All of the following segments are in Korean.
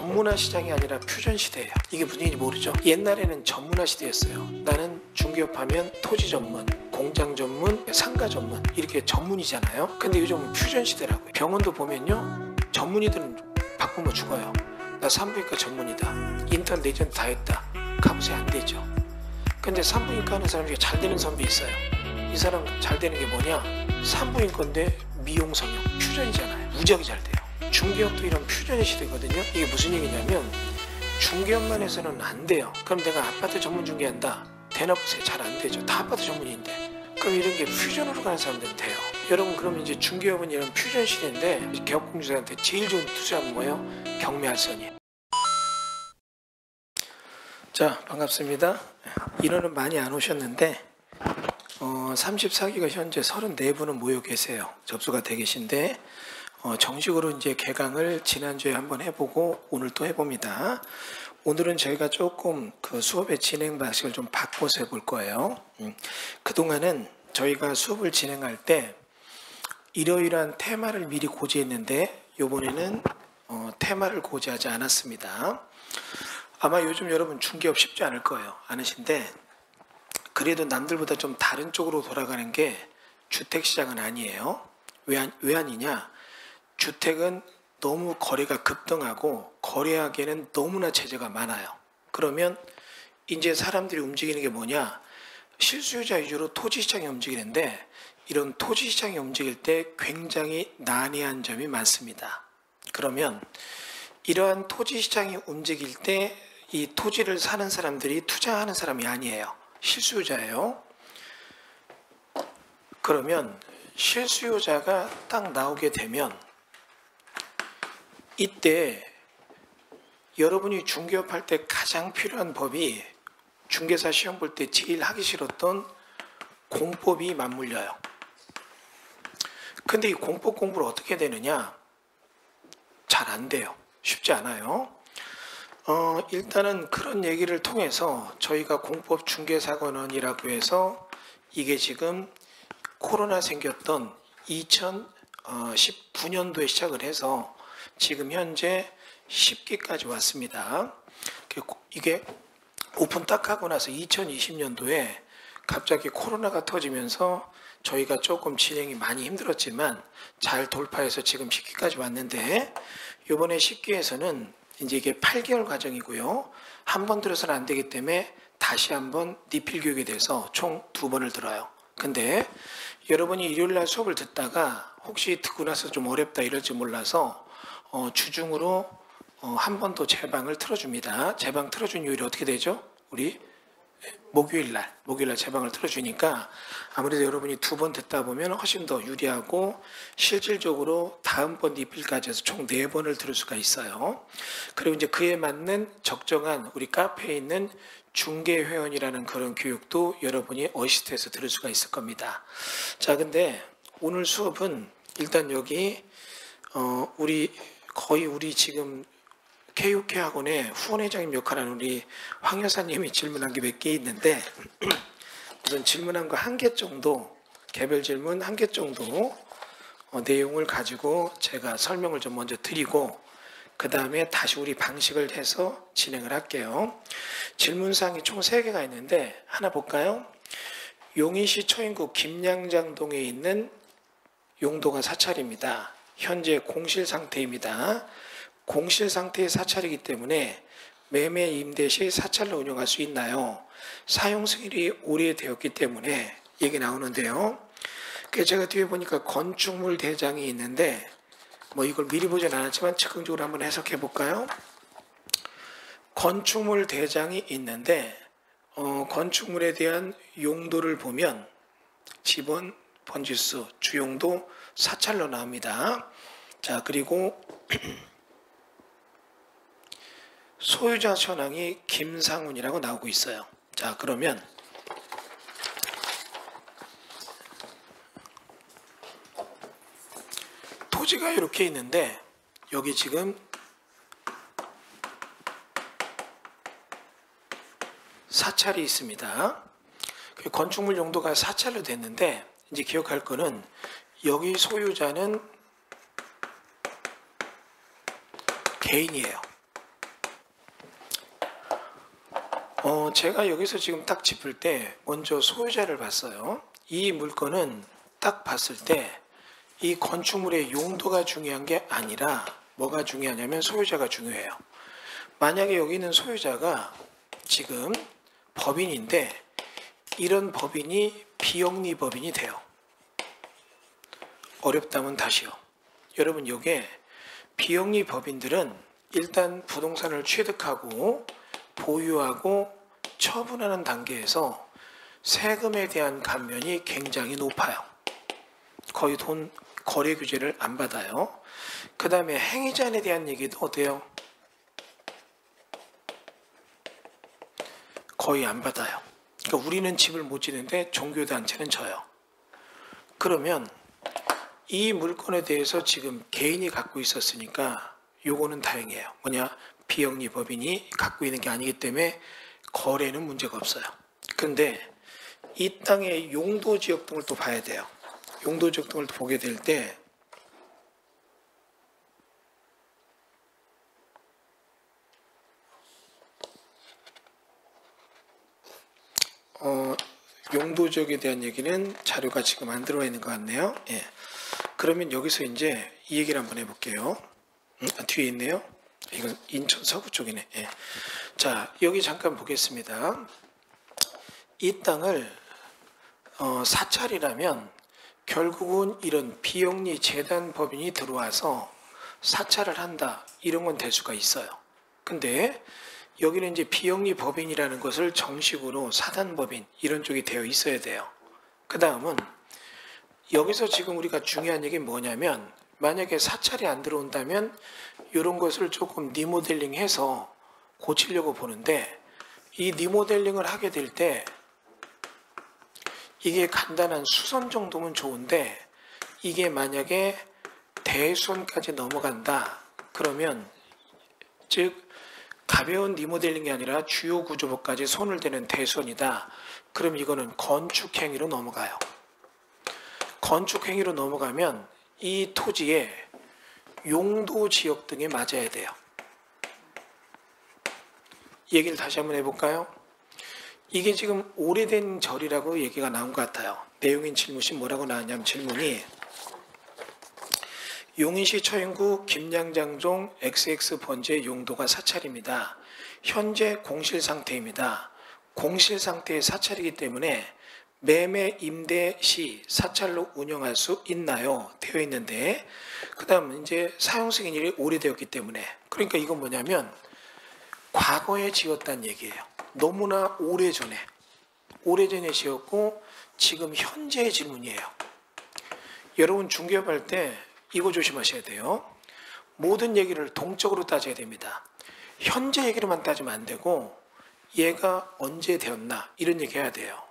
전문화 시장이 아니라 퓨전 시대예요. 이게 무슨 얘기인지 모르죠? 옛날에는 전문화 시대였어요. 나는 중개업 하면 토지 전문, 공장 전문, 상가 전문 이렇게 전문이잖아요. 근데 요즘은 퓨전 시대라고요. 병원도 보면요, 전문의들은 바꾸면 죽어요. 나 산부인과 전문이다, 인턴 내전 다 했다, 가보세요. 안 되죠. 근데 산부인과 하는 사람 중에 잘 되는 선배 있어요. 이 사람 잘 되는 게 뭐냐? 산부인과인데 미용 성형 퓨전이잖아요. 무지하게 잘 돼요. 중개업도 이런 퓨전의 시대거든요. 이게 무슨 얘기냐면 중개업만 해서는 안 돼요. 그럼 내가 아파트 전문 중개한다, 되나 보세요. 잘 안 되죠. 다 아파트 전문인데. 그럼 이런 게 퓨전으로 가는 사람들은 돼요. 여러분, 그럼 이제 중개업은 이런 퓨전 시대인데 개업공주들한테 제일 좋은 투자는 뭐예요? 경매할선이에요. 자, 반갑습니다. 인원은 많이 안 오셨는데 34기가 현재 34분은 모여 계세요. 접수가 돼 계신데 정식으로 이제 개강을 지난주에 한번 해보고 오늘 또 해봅니다. 오늘은 저희가 조금 그 수업의 진행 방식을 좀 바꿔서 해볼 거예요. 그동안은 저희가 수업을 진행할 때 이러이러한 테마를 미리 고지했는데 이번에는 테마를 고지하지 않았습니다. 아마 요즘 여러분 중개업 쉽지 않을 거예요. 않으신데 그래도 남들보다 좀 다른 쪽으로 돌아가는 게 주택시장은 아니에요. 왜 아니냐? 주택은 너무 거래가 급등하고 거래하기에는 너무나 제재가 많아요. 그러면 이제 사람들이 움직이는 게 뭐냐? 실수요자 위주로 토지시장이 움직이는데 이런 토지시장이 움직일 때 굉장히 난해한 점이 많습니다. 그러면 이러한 토지시장이 움직일 때 이 토지를 사는 사람들이 투자하는 사람이 아니에요. 실수요자예요. 그러면 실수요자가 딱 나오게 되면 이때 여러분이 중개업할 때 가장 필요한 법이 중개사 시험 볼 때 제일 하기 싫었던 공법이 맞물려요. 근데 이 공법 공부를 어떻게 되느냐? 잘 안 돼요. 쉽지 않아요. 일단은 그런 얘기를 통해서 저희가 공법 중개사관원이라고 해서 이게 지금 코로나 생겼던 2019년도에 시작을 해서 지금 현재 10기까지 왔습니다. 이게 오픈 딱 하고 나서 2020년도에 갑자기 코로나가 터지면서 저희가 조금 진행이 많이 힘들었지만 잘 돌파해서 지금 10기까지 왔는데 이번에 10기에서는 이제 이게 8개월 과정이고요. 한 번 들어서는 안 되기 때문에 다시 한번 리필 교육이 돼서 총 2번을 들어요. 근데 여러분이 일요일날 수업을 듣다가 혹시 듣고 나서 좀 어렵다 이럴지 몰라서 주중으로 한 번 더 재방을 틀어줍니다. 재방 틀어준 요일이 어떻게 되죠? 우리 목요일날 재방을 틀어주니까 아무래도 여러분이 2번 듣다 보면 훨씬 더 유리하고 실질적으로 다음번 리필까지 해서 총 4번을 들을 수가 있어요. 그리고 이제 그에 맞는 적정한 우리 카페에 있는 중개회원이라는 그런 교육도 여러분이 어시스트해서 들을 수가 있을 겁니다. 자, 근데 오늘 수업은 일단 여기 우리 지금 KUK 학원의 후원회장님 역할하는 우리 황 여사님이 질문한 게 몇 개 있는데 우선 질문한 거 1개 정도, 개별 질문 1개 정도 내용을 가지고 제가 설명을 좀 먼저 드리고 그 다음에 다시 우리 방식을 해서 진행을 할게요. 질문사항이 총 3개가 있는데 하나 볼까요? 용인시 초인구 김양장동에 있는 용도가 사찰입니다. 현재 공실 상태입니다. 공실 상태의 사찰이기 때문에 매매 임대 시 사찰로 운영할 수 있나요? 사용 승일이 오래되었기 때문에 얘기 나오는데요. 제가 뒤에 보니까 건축물 대장이 있는데 뭐 이걸 미리 보진 않았지만 즉흥적으로 한번 해석해 볼까요? 건축물 대장이 있는데 건축물에 대한 용도를 보면 지번, 번지수, 주용도, 사찰로 나옵니다. 자, 그리고 소유자 현황이 김상훈이라고 나오고 있어요. 자, 그러면 토지가 이렇게 있는데 여기 지금 사찰이 있습니다. 건축물 용도가 사찰로 됐는데 이제 기억할 거는 여기 소유자는 개인이에요. 제가 여기서 지금 딱 짚을 때 먼저 소유자를 봤어요. 이 물건은 딱 봤을 때 이 건축물의 용도가 중요한 게 아니라 뭐가 중요하냐면 소유자가 중요해요. 만약에 여기 있는 소유자가 지금 법인인데 이런 법인이 비영리 법인이 돼요. 어렵다면 다시요. 여러분, 요게 비영리 법인들은 일단 부동산을 취득하고 보유하고 처분하는 단계에서 세금에 대한 감면이 굉장히 높아요. 거의 거래 규제를 안 받아요. 그 다음에 행위자에 대한 얘기도 어때요? 거의 안 받아요. 그러니까 우리는 집을 못 지는데 종교단체는 져요. 그러면 이 물건에 대해서 지금 개인이 갖고 있었으니까 요거는 다행이에요. 뭐냐? 비영리 법인이 갖고 있는 게 아니기 때문에 거래는 문제가 없어요. 근데 이 땅의 용도 지역 등을 또 봐야 돼요. 용도 지역 등을 보게 될 때 용도 지역에 대한 얘기는 자료가 지금 안 들어와 있는 것 같네요. 예. 그러면 여기서 이제 이 얘기를 한번 해볼게요. 뒤에 있네요. 이건 인천 서구 쪽이네. 예. 자, 여기 잠깐 보겠습니다. 이 땅을 사찰이라면 결국은 이런 비영리 재단 법인이 들어와서 사찰을 한다, 이런 건 될 수가 있어요. 근데 여기는 이제 비영리 법인이라는 것을 정식으로 사단법인 이런 쪽이 되어 있어야 돼요. 그 다음은 여기서 지금 우리가 중요한 얘기는 뭐냐면, 만약에 사찰이 안 들어온다면 이런 것을 조금 리모델링해서 고치려고 보는데, 이 리모델링을 하게 될 때 이게 간단한 수선 정도면 좋은데 이게 만약에 대수선까지 넘어간다 그러면, 즉 가벼운 리모델링이 아니라 주요 구조물까지 손을 대는 대수선이다. 그럼 이거는 건축행위로 넘어가요. 건축행위로 넘어가면 이 토지에 용도 지역 등에 맞아야 돼요. 얘기를 다시 한번 해볼까요? 이게 지금 오래된 절이라고 얘기가 나온 것 같아요. 내용인 질문이 뭐라고 나왔냐면, 질문이 용인시 처인구 김양장종 XX 번지의 용도가 사찰입니다. 현재 공실 상태입니다. 공실 상태의 사찰이기 때문에 매매 임대 시 사찰로 운영할 수 있나요? 되어 있는데, 그 다음 이제 사용 승인일이 오래되었기 때문에, 그러니까 이건 뭐냐면 과거에 지었다는 얘기예요. 너무나 오래전에 지었고 지금 현재의 질문이에요. 여러분, 중개업할 때 이거 조심하셔야 돼요. 모든 얘기를 동적으로 따져야 됩니다. 현재 얘기로만 따지면 안 되고 얘가 언제 되었나 이런 얘기 해야 돼요.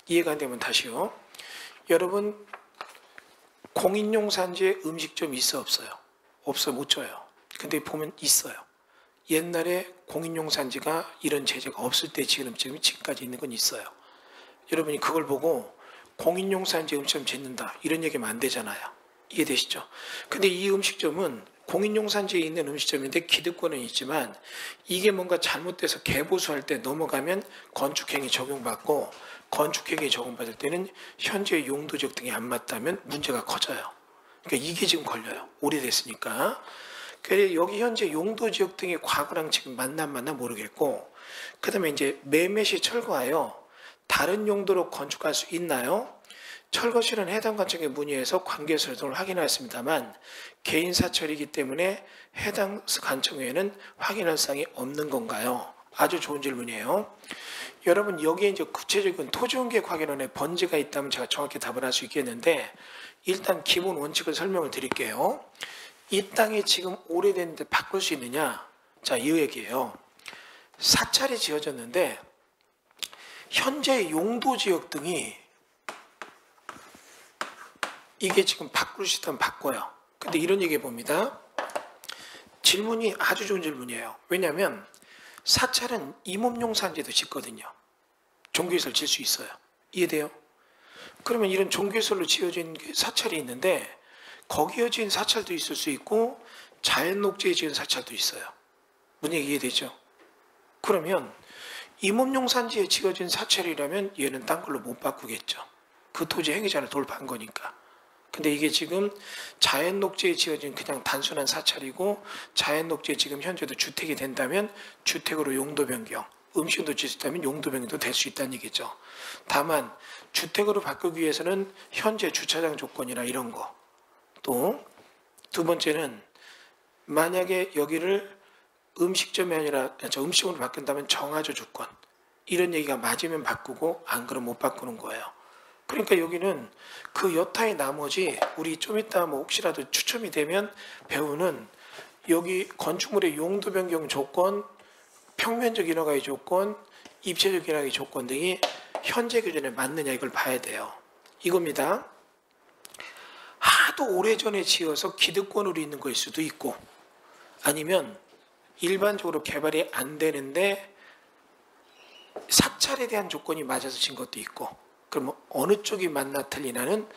이해가 안 되면 다시요. 여러분, 공인용 산지에 음식점 있어 없어요? 없어요. 못 줘요. 근데 보면 있어요. 옛날에 공인용 산지가 이런 제재가 없을 때 지은 음식점이 지금까지 있는 건 있어요. 여러분이 그걸 보고 공인용 산지 음식점 짓는다 이런 얘기하면 안 되잖아요. 이해되시죠? 근데 이 음식점은 공인용 산지에 있는 음식점인데 기득권은 있지만 이게 뭔가 잘못돼서 개보수할 때 넘어가면 건축행위 적용받고, 건축행위 적용받을 때는 현재 용도적 등이 안 맞다면 문제가 커져요. 그러니까 이게 지금 걸려요. 오래됐으니까. 그래서 여기 현재 용도 지역 등이 과거랑 지금 맞나 모르겠고, 그 다음에 이제 매매 시 철거하여 다른 용도로 건축할 수 있나요? 철거시는 해당 관청에 문의해서 관계서 등을 확인하였습니다만 개인 사찰이기 때문에 해당 관청에는 확인할 사항이 없는 건가요? 아주 좋은 질문이에요. 여러분, 여기에 이제 구체적인 토지용계획확인원의 번지가 있다면 제가 정확히 답을 할 수 있겠는데, 일단 기본 원칙을 설명을 드릴게요. 이 땅이 지금 오래됐는데 바꿀 수 있느냐? 자, 이 얘기예요. 사찰이 지어졌는데 현재 용도 지역 등이 이게 지금 바꿀 수 있다면 바꿔요. 근데 이런 얘기 봅니다. 질문이 아주 좋은 질문이에요. 왜냐하면 사찰은 임업용 산지도 짓거든요. 종교시설 질 수 있어요. 이해돼요? 그러면 이런 종교시설로 지어진 사찰이 있는데 거기에 지은 사찰도 있을 수 있고 자연 녹지에 지은 사찰도 있어요. 뭔 얘기 이해되죠? 그러면 임업용 산지에 지어진 사찰이라면 얘는 딴 걸로 못 바꾸겠죠. 그 토지 행위자를 돌파한 거니까. 근데 이게 지금 자연 녹지에 지어진 그냥 단순한 사찰이고 자연 녹지에 지금 현재도 주택이 된다면 주택으로 용도 변경, 음식도 지을 수 있다면 용도 변경도 될 수 있다는 얘기죠. 다만 주택으로 바꾸기 위해서는 현재 주차장 조건이나 이런 거. 또 두 번째는 만약에 여기를 음식점이 아니라 음식으로 바꾼다면 정화조 조건. 이런 얘기가 맞으면 바꾸고 안 그러면 못 바꾸는 거예요. 그러니까 여기는 그 여타의 나머지 우리 좀 이따 뭐 혹시라도 추첨이 되면 배우는 여기 건축물의 용도 변경 조건, 평면적 인허가의 조건, 입체적 인허가의 조건 등이 현재 규정에 맞느냐 이걸 봐야 돼요. 이겁니다. 하도 오래전에 지어서 기득권으로 있는 거일 수도 있고 아니면 일반적으로 개발이 안 되는데 사찰에 대한 조건이 맞아서 진 것도 있고 그럼 어느 쪽이 맞나 틀리나는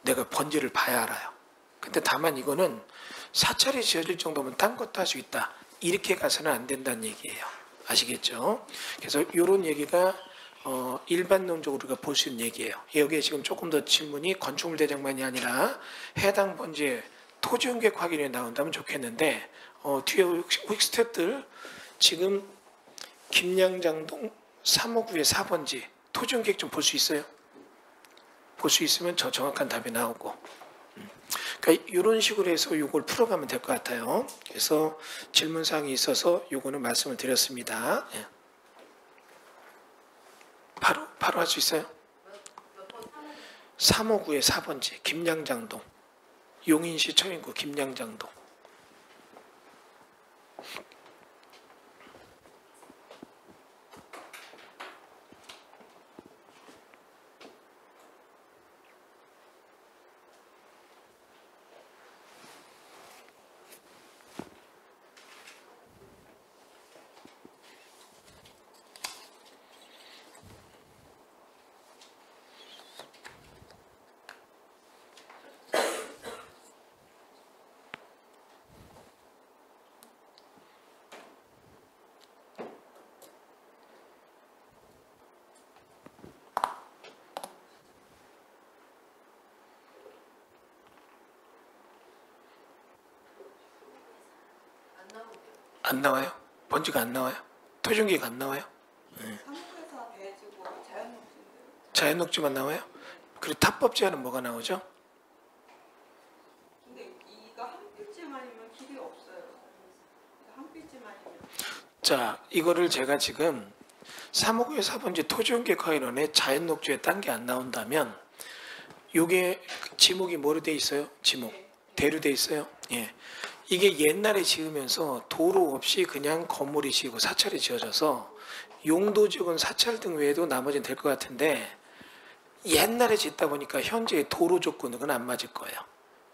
내가 번지를 봐야 알아요. 근데 다만 이거는 사찰이 지어질 정도면 딴 것도 할 수 있다. 이렇게 가서는 안 된다는 얘기예요. 아시겠죠? 그래서 이런 얘기가 일반론적으로 우리가 볼 수 있는 얘기예요. 여기에 지금 조금 더 질문이 건축물 대장만이 아니라 해당 번지의 토지용객 확인이 나온다면 좋겠는데 뒤에 스텝들 지금 김양장동 359의 4번지 토지용객 좀 볼 수 있어요? 볼 수 있으면 저 정확한 답이 나오고 그러니까 이런 식으로 해서 이걸 풀어가면 될 것 같아요. 그래서 질문사항이 있어서 이거는 말씀을 드렸습니다. 예. 바로 할 수 있어요? 359의 4번지 김양장동 용인시 청인구 김양장동 안 나와요? 번지가 안 나와요? 토종기가 안 나와요? 네. 자연녹지만 나와요? 그리고 탑법 제한은 뭐가 나오죠? 근데 이거 한 필지만이면 길이 없어요. 한 필지만이면. 자, 이거를 제가 지금 359의 4번지 토지용객허가위원회 자연녹지에 딴 게 안 나온다면 요게 지목이 뭐로 돼 있어요? 지목. 대로 돼 있어요? 예. 이게 옛날에 지으면서 도로 없이 그냥 건물이 지고 사찰이 지어져서 용도 지역은 사찰 등 외에도 나머지는 될 것 같은데 옛날에 짓다 보니까 현재의 도로 조건은 안 맞을 거예요.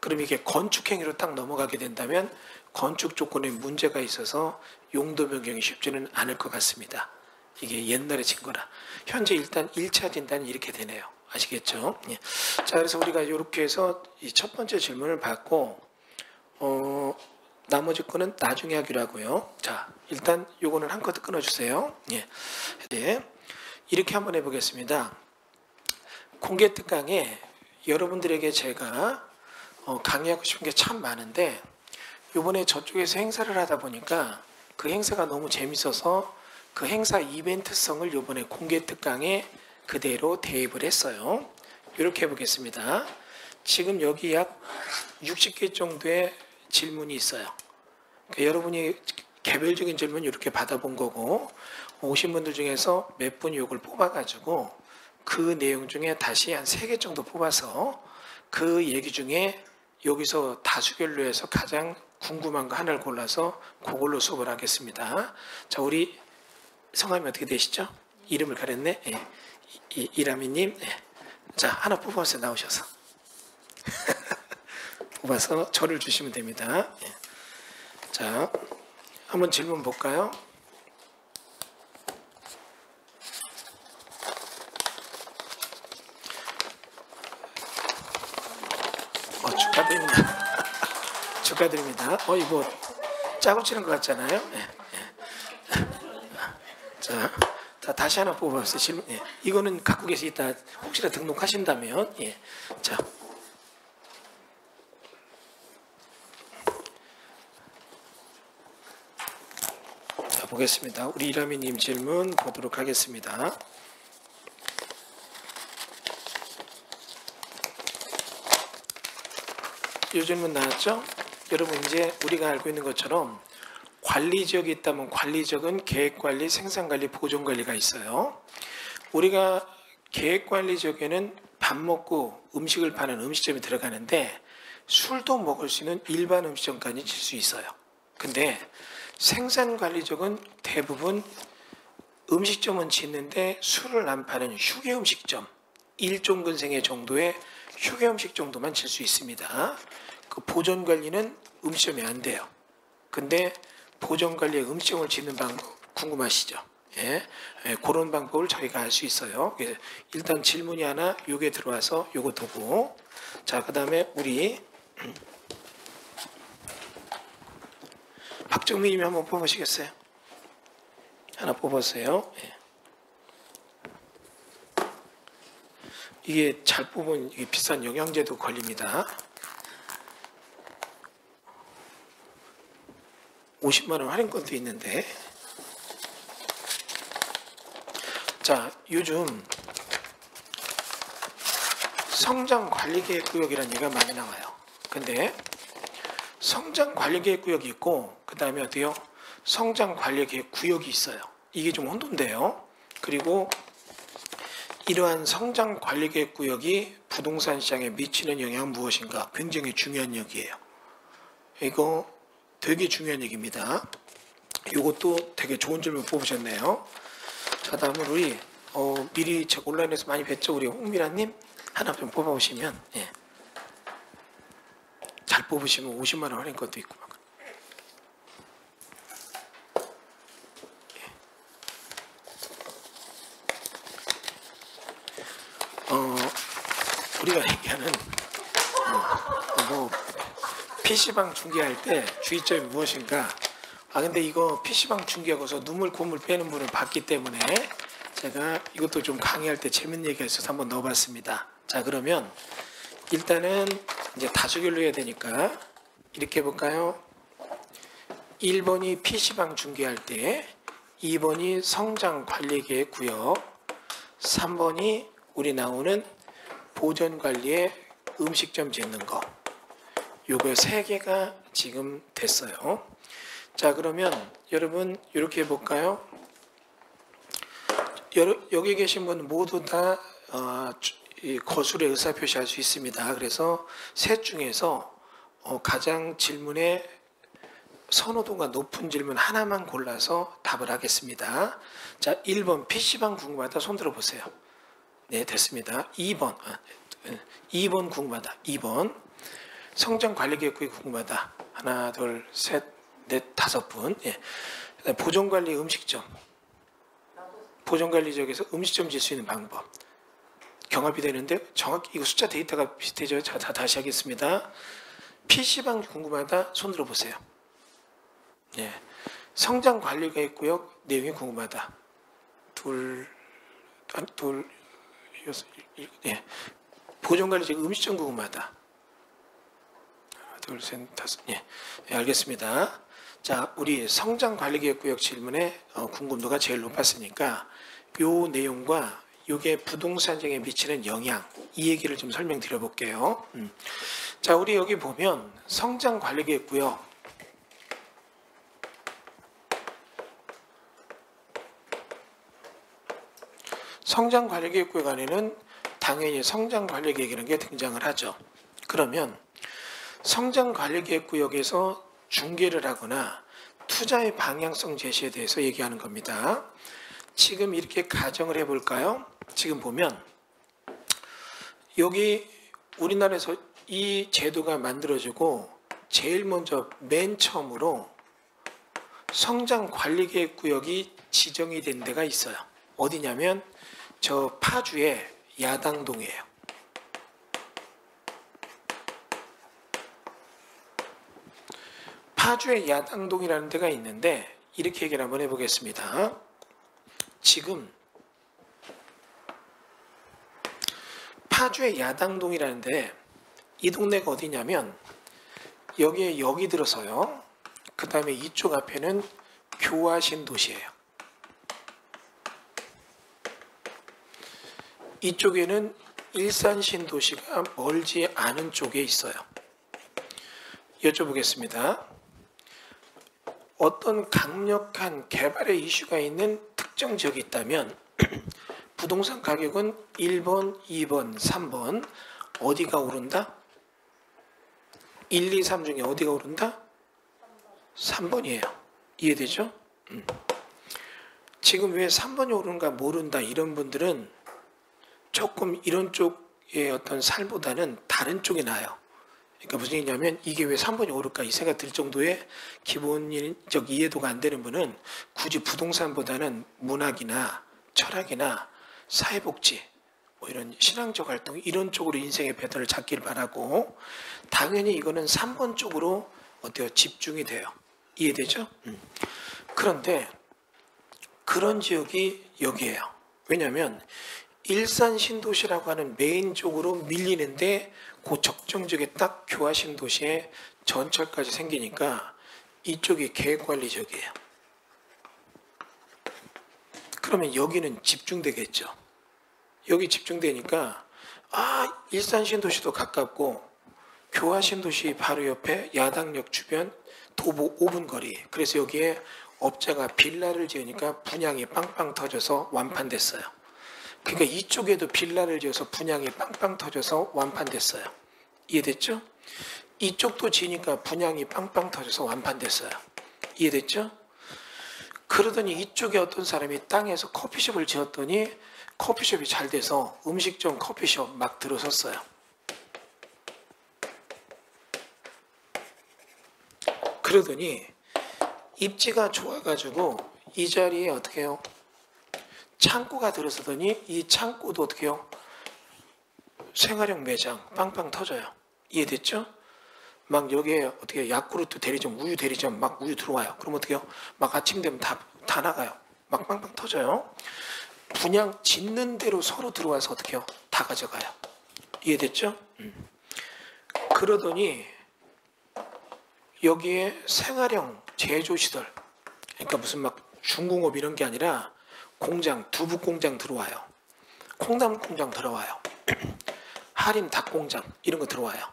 그럼 이게 건축행위로 딱 넘어가게 된다면 건축 조건에 문제가 있어서 용도 변경이 쉽지는 않을 것 같습니다. 이게 옛날에 진 거라. 현재 일단 1차 진단이 이렇게 되네요. 아시겠죠? 예. 자, 그래서 우리가 이렇게 해서 이 첫 번째 질문을 받고 나머지 거는 나중에 하기로 하고요. 자, 일단 요거는 한껏 끊어주세요. 예. 네. 이렇게 한번 해보겠습니다. 공개 특강에 여러분들에게 제가 강의하고 싶은 게 참 많은데 요번에 저쪽에서 행사를 하다 보니까 그 행사가 너무 재밌어서 그 행사 이벤트성을 요번에 공개 특강에 그대로 대입을 했어요. 이렇게 해보겠습니다. 지금 여기 약 60개 정도의 질문이 있어요. 그러니까 여러분이 개별적인 질문 이렇게 받아본 거고 오신 분들 중에서 몇 분이 이걸 뽑아가지고 그 내용 중에 다시 한 3개 정도 뽑아서 그 얘기 중에 여기서 다수결로 해서 가장 궁금한 거 하나를 골라서 그걸로 수업을 하겠습니다. 자, 우리 성함이 어떻게 되시죠? 이름을 가렸네. 예. 이라미님. 예. 자, 하나 뽑아서 나오셔서 뽑아서 저를 주시면 됩니다. 예. 자, 한번 질문 볼까요? 축하드립니다. 축하드립니다. 이거 짜고 치는 것 같잖아요. 예. 예. 자, 자, 다시 하나 뽑아봤어요. 질문. 예. 이거는 갖고 계시 있다. 혹시나 등록하신다면. 예. 자. 자, 보겠습니다. 우리 이라미님 질문 보도록 하겠습니다. 이 질문 나왔죠? 여러분 이제 우리가 알고 있는 것처럼 관리지역이 있다면 관리지역은 계획관리, 생산관리, 보존관리가 있어요. 우리가 계획관리 지역에는 밥 먹고 음식을 파는 음식점이 들어가는데 술도 먹을 수 있는 일반 음식점까지 질 수 있어요. 근데 생산관리 지역은 대부분 음식점은 짓는데 술을 안 파는 휴게음식점, 일종근생의 정도의 휴게음식 정도만 질 수 있습니다. 그 보존관리는 음식점이 안 돼요. 근데 보존관리에 음식점을 짓는 방법 궁금하시죠? 예, 그런 방법을 저희가 알 수 있어요. 일단 질문이 하나 요게 들어와서 요거 두고, 자, 그 다음에 우리 박정민님이 한번 뽑으시겠어요? 하나 뽑았어요. 예. 이게 잘 뽑은 이게 비싼 영양제도 걸립니다. 50만 원 할인권도 있는데. 자, 요즘 성장관리계획구역이라는 얘기가 많이 나와요. 근데 성장관리계획구역이 있고 그 다음에 어때요? 성장관리계획구역이 있어요. 이게 좀 혼돈돼요. 그리고 이러한 성장관리계획구역이 부동산 시장에 미치는 영향은 무엇인가? 굉장히 중요한 얘기예요. 이거 되게 중요한 얘기입니다. 이것도 되게 좋은 질문 뽑으셨네요. 자, 다음으로 우리 미리 책 온라인에서 많이 뵀죠? 우리 홍미라님 하나 좀 뽑아보시면, 예. 잘 뽑으시면 50만 원 할인권도 있고 막. 우리가 얘기하는 PC방 중계할 때 주의점이 무엇인가? 근데 이거 PC방 중계하고서 눈물 콧물 빼는 분을 봤기 때문에 제가 이것도 좀 강의할 때 재밌는 얘기가 있어서 한번 넣어봤습니다. 자, 그러면 일단은 이제 다수결로 해야 되니까 이렇게 해볼까요? 1번이 PC방 중계할 때, 2번이 성장관리계획구역, 3번이 우리 나오는 보존관리에 음식점 짓는 거. 요거 3개가 지금 됐어요. 자, 그러면 여러분 이렇게 해볼까요? 여기 계신 분 모두 다 거술의 의사표시 할 수 있습니다. 그래서 셋 중에서 가장 질문에 선호도가 높은 질문 하나만 골라서 답을 하겠습니다. 자, 1번 PC방 궁금하다 손 들어보세요. 네, 됐습니다. 2번 궁금하다. 2번 성장관리계획구역 궁금하다. 하나, 둘, 셋, 넷, 5분. 예. 보존관리 음식점. 보존관리 지역에서 음식점 질 수 있는 방법. 경합이 되는데 정확히 이거 숫자 데이터가 비슷해져요. 자, 다시 하겠습니다. PC방 궁금하다. 손 들어보세요. 예. 성장관리계획구역 내용이 궁금하다. 예. 보존관리 지역 음식점 궁금하다. 하나, 둘, 셋, 5. 예. 예, 알겠습니다. 자, 우리 성장관리계획구역 질문에 궁금도가 제일 높았으니까 요 내용과 요게 부동산정에 미치는 영향, 이 얘기를 좀 설명드려 볼게요. 자, 우리 여기 보면 성장관리계획구역 성장관리계획구역 안에는 당연히 성장관리계획이라는 게 등장을 하죠. 그러면 성장관리계획구역에서 중개를 하거나 투자의 방향성 제시에 대해서 얘기하는 겁니다. 지금 이렇게 가정을 해볼까요? 지금 보면 여기 우리나라에서 이 제도가 만들어지고 제일 먼저 맨 처음으로 성장관리계획구역이 지정이 된 데가 있어요. 어디냐면 저 파주의 야당동이에요. 파주의 야당동이라는 데가 있는데 이렇게 얘기를 한번 해보겠습니다. 지금 파주의 야당동이라는데 이 동네가 어디냐면 여기에 역이 들어서요. 그 다음에 이쪽 앞에는 교화신도시예요. 이쪽에는 일산신도시가 멀지 않은 쪽에 있어요. 여쭤보겠습니다. 어떤 강력한 개발의 이슈가 있는 특정 지역이 있다면 부동산 가격은 1번, 2번, 3번 어디가 오른다? 1, 2, 3 중에 어디가 오른다? 3번이에요. 이해되죠? 지금 왜 3번이 오른가 모른다 이런 분들은 조금 이런 쪽의 어떤 살보다는 다른 쪽이 나아요. 그러니까 무슨 얘기냐면 이게 왜 3번이 오를까 이 생각 들 정도의 기본적 이해도가 안 되는 분은 굳이 부동산보다는 문학이나 철학이나 사회복지 뭐 이런 신앙적 활동 이런 쪽으로 인생의 배달을 잡기를 바라고 당연히 이거는 3번 쪽으로 어때요? 집중이 돼요. 이해되죠? 그런데 그런 지역이 여기예요. 왜냐하면 일산 신도시라고 하는 메인 쪽으로 밀리는데 그 적정 지역에 딱 교화 신도시에 전철까지 생기니까 이쪽이 계획관리 지역이에요. 그러면 여기는 집중되겠죠. 여기 집중되니까 일산 신도시도 가깝고 교화 신도시 바로 옆에 야당역 주변 도보 5분 거리. 그래서 여기에 업자가 빌라를 지으니까 분양이 빵빵 터져서 완판됐어요. 그러니까 이쪽에도 빌라를 지어서 분양이 빵빵 터져서 완판됐어요. 이해됐죠? 이쪽도 지니까 분양이 빵빵 터져서 완판됐어요. 이해됐죠? 그러더니 이쪽에 어떤 사람이 땅에서 커피숍을 지었더니 커피숍이 잘 돼서 음식점 커피숍 막 들어섰어요. 그러더니 입지가 좋아가지고 이 자리에 어떻게 해요? 창고가 들어서더니 이 창고도 어떻게 해요? 생활용 매장 빵빵 터져요. 이해됐죠? 막 여기에 어떻게 야쿠르트 대리점, 우유 대리점 막 우유 들어와요. 그럼 어떻게 해요? 막 아침 되면 다 나가요. 막 빵빵 터져요. 분양 짓는 대로 서로 들어와서 어떻게 해요? 다 가져가요. 이해됐죠? 그러더니 여기에 생활형 제조시설, 그러니까 무슨 막 중공업 이런 게 아니라 공장, 두부 공장 들어와요. 콩나물 공장 들어와요. 할인 닭 공장 이런 거 들어와요.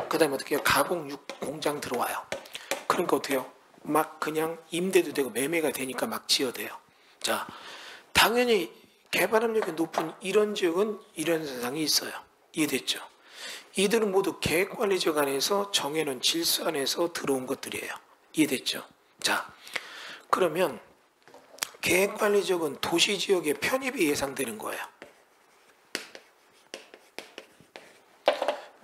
그 다음에 어떻게 해요? 가공 육 공장 들어와요. 그러니까 어떻게 해요? 막 그냥 임대도 되고 매매가 되니까 막 지어대요. 자, 당연히 개발업력이 높은 이런 지역은 이런 세상이 있어요. 이해됐죠? 이들은 모두 계획관리적 안에서 정해놓은 질서 안에서 들어온 것들이에요. 이해됐죠? 자, 그러면 계획관리적은 도시지역의 편입이 예상되는 거예요.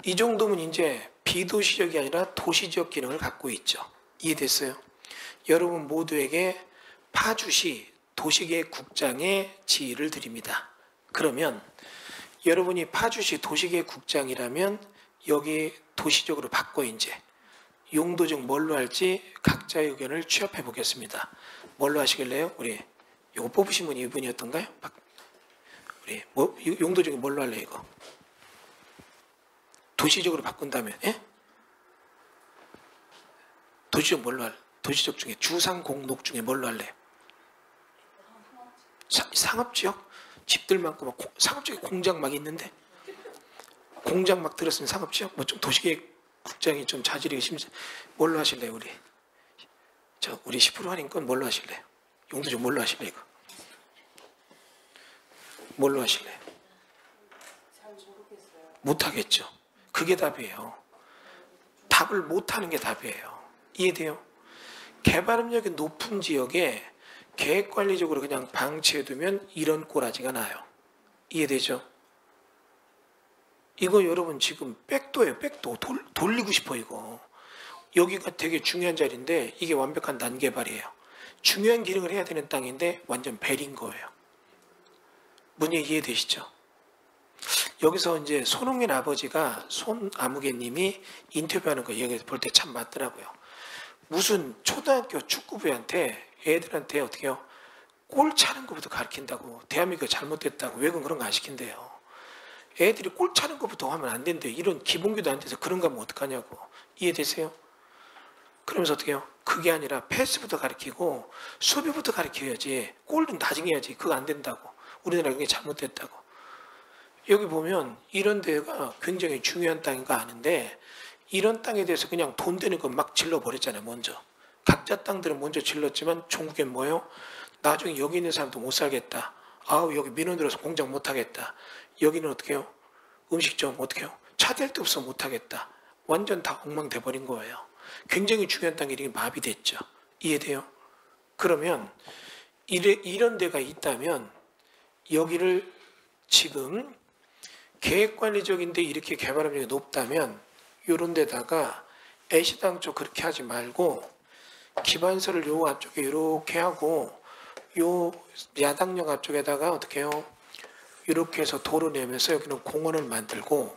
이 정도면 이제 비도시적이 아니라 도시적 기능을 갖고 있죠. 이해됐어요? 여러분 모두에게 파주시 도시계획국장의 지휘를 드립니다. 그러면 여러분이 파주시 도시계획국장이라면 여기 도시적으로 바꿔 이제 용도적 뭘로 할지 각자의 의견을 취합해 보겠습니다. 뭘로 하시길래요? 우리 이거 뽑으신 분이 이분이었던가요? 우리 뭐 용도적인 뭘로 할래 이거? 도시적으로 바꾼다면, 예? 도시적 뭘로 할래? 도시적 중에 주상공록 중에 뭘로 할래? 상업지역? 집들 많고 막 상업지역에 공장 막 있는데 공장 막 들었으면 상업지역? 뭐 좀 도시계획국장이 좀 자질이 심지 뭘로 하실래요 우리? 우리 10% 할인권 뭘로 하실래요? 용도적 뭘로 하실래요 이거? 뭘로 하실래요? 잘 모르겠어요. 못하겠죠. 그게 답이에요. 답을 못하는 게 답이에요. 이해돼요? 개발업력이 높은 지역에 계획관리적으로 그냥 방치해두면 이런 꼬라지가 나요. 이해되죠? 이거 여러분 지금 백도예요. 백도. 돌리고 싶어 이거. 여기가 되게 중요한 자리인데 이게 완벽한 난개발이에요. 중요한 기능을 해야 되는 땅인데 완전 벨인 거예요. 문제 이해되시죠? 여기서 이제 손흥민 아버지가 손아무개님이 인터뷰하는 거 얘기 볼 때 참 맞더라고요. 무슨 초등학교 축구부한테 애들한테 어떻게 해요? 골 차는 것부터 가르친다고. 대한민국이 잘못됐다고. 외국은 그런 거 안 시킨대요. 애들이 골 차는 것부터 하면 안 된대요. 이런 기본기도 안 돼서 그런 거 하면 어떡하냐고. 이해되세요? 그러면서 어떻게 해요? 그게 아니라 패스부터 가르치고 수비부터 가르쳐야지. 골은 나중에 해야지. 그거 안 된다고. 우리나라 그게 잘못됐다고. 여기 보면 이런 데가 굉장히 중요한 땅인 거 아는데 이런 땅에 대해서 그냥 돈 되는 거 막 질러버렸잖아요. 먼저. 각자 땅들은 먼저 질렀지만 종국엔 뭐예요? 나중에 여기 있는 사람도 못 살겠다. 아우 여기 민원 들어서 공장 못 하겠다. 여기는 어떻게 해요? 음식점 어떻게 해요? 차 댈 데 없어 못 하겠다. 완전 다 엉망돼 버린 거예요. 굉장히 중요한 땅이 이렇게 마비됐죠. 이해돼요? 그러면 이런 데가 있다면 여기를 지금 계획관리적인데 이렇게 개발 압력이 높다면 이런 데다가 애시당 쪽 그렇게 하지 말고 기반서를 요 앞쪽에 이렇게 하고 요 야당역 앞쪽에다가 어떻게 해요? 이렇게 해서 도로 내면서 여기는 공원을 만들고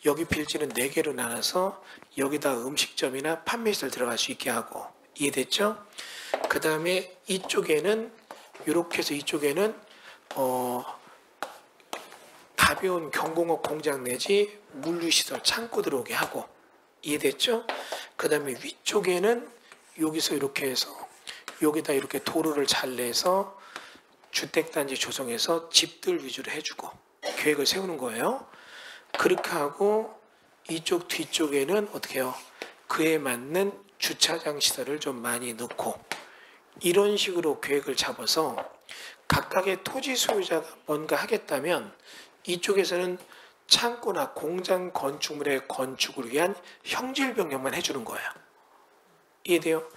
여기 필지는 4개로 나눠서 여기다 음식점이나 판매시설 들어갈 수 있게 하고. 이해됐죠? 그 다음에 이쪽에는 이렇게 해서 이쪽에는 가벼운 경공업 공장 내지 물류시설 창고 들어오게 하고. 이해됐죠? 그 다음에 위쪽에는 여기서 이렇게 해서 여기다 이렇게 도로를 잘 내서 주택단지 조성해서 집들 위주로 해주고 계획을 세우는 거예요. 그렇게 하고 이쪽 뒤쪽에는 어떻게 해요? 그에 맞는 주차장 시설을 좀 많이 넣고 이런 식으로 계획을 잡아서 각각의 토지 소유자가 뭔가 하겠다면 이쪽에서는 창고나 공장 건축물의 건축을 위한 형질 변경만 해주는 거예요. 이해돼요?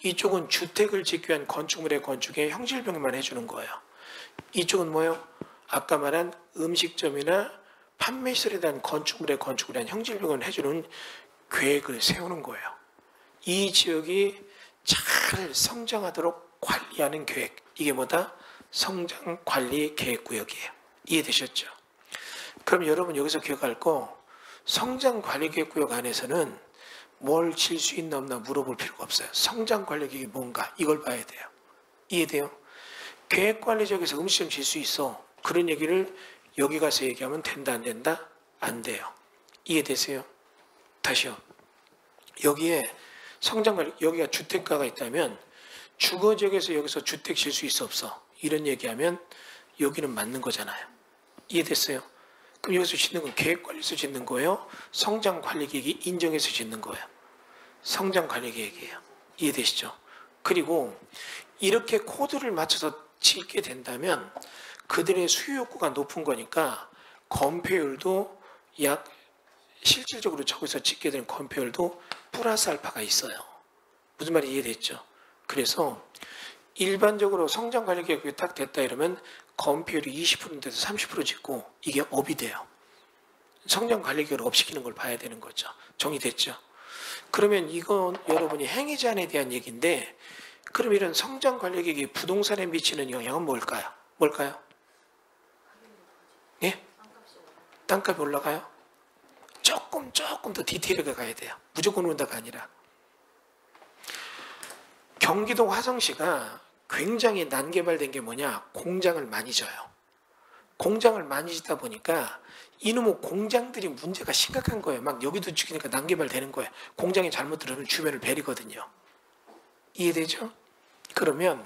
이쪽은 주택을 짓기 위한 건축물의 건축에 형질 변경만 해주는 거예요. 이쪽은 뭐예요? 아까 말한 음식점이나 판매시설에 대한 건축물의 건축을 위한 형질 변경을 해주는 계획을 세우는 거예요. 이 지역이 잘 성장하도록 관리하는 계획. 이게 뭐다? 성장관리계획구역이에요. 이해되셨죠? 그럼 여러분 여기서 기억할 거 성장관리계획구역 안에서는 뭘 질 수 있나 없나 물어볼 필요가 없어요. 성장관리계획이 뭔가 이걸 봐야 돼요. 이해돼요? 계획관리지역에서 음식점 질 수 있어. 그런 얘기를 여기 가서 얘기하면 된다 안 된다? 안 돼요. 이해되세요? 다시요. 여기에 성장관리 여기가 주택가가 있다면 주거지역에서 여기서 주택 질 수 있어 없어? 이런 얘기하면 여기는 맞는 거잖아요. 이해됐어요? 그럼 여기서 짓는 건 계획관리에서 짓는 거예요? 성장관리계획이 인정해서 짓는 거예요? 성장관리계획이에요. 이해되시죠? 그리고 이렇게 코드를 맞춰서 짓게 된다면 그들의 수요 욕구가 높은 거니까 건폐율도 약 실질적으로 저기서 짓게 되는 건폐율도 플러스 알파가 있어요. 무슨 말인지 이해됐죠? 그래서 일반적으로 성장관리계획이 딱 됐다 이러면 건폐율이 20%인데도 30% 짓고 이게 업이 돼요. 성장관리계획을 업시키는 걸 봐야 되는 거죠. 정리됐죠? 그러면 이건 여러분이 행위 제한에 대한 얘기인데 그럼 이런 성장관리계획이 부동산에 미치는 영향은 뭘까요? 뭘까요? 예? 땅값이 올라가요? 조금 더 디테일하게 가야 돼요. 무조건 온다가 아니라. 경기도 화성시가 굉장히 난개발된 게 뭐냐? 공장을 많이 져요. 공장을 많이 짓다 보니까 이놈의 공장들이 문제가 심각한 거예요. 막 여기도 지키니까 난개발되는 거예요. 공장이 잘못 들어오면 주변을 베리거든요. 이해되죠? 그러면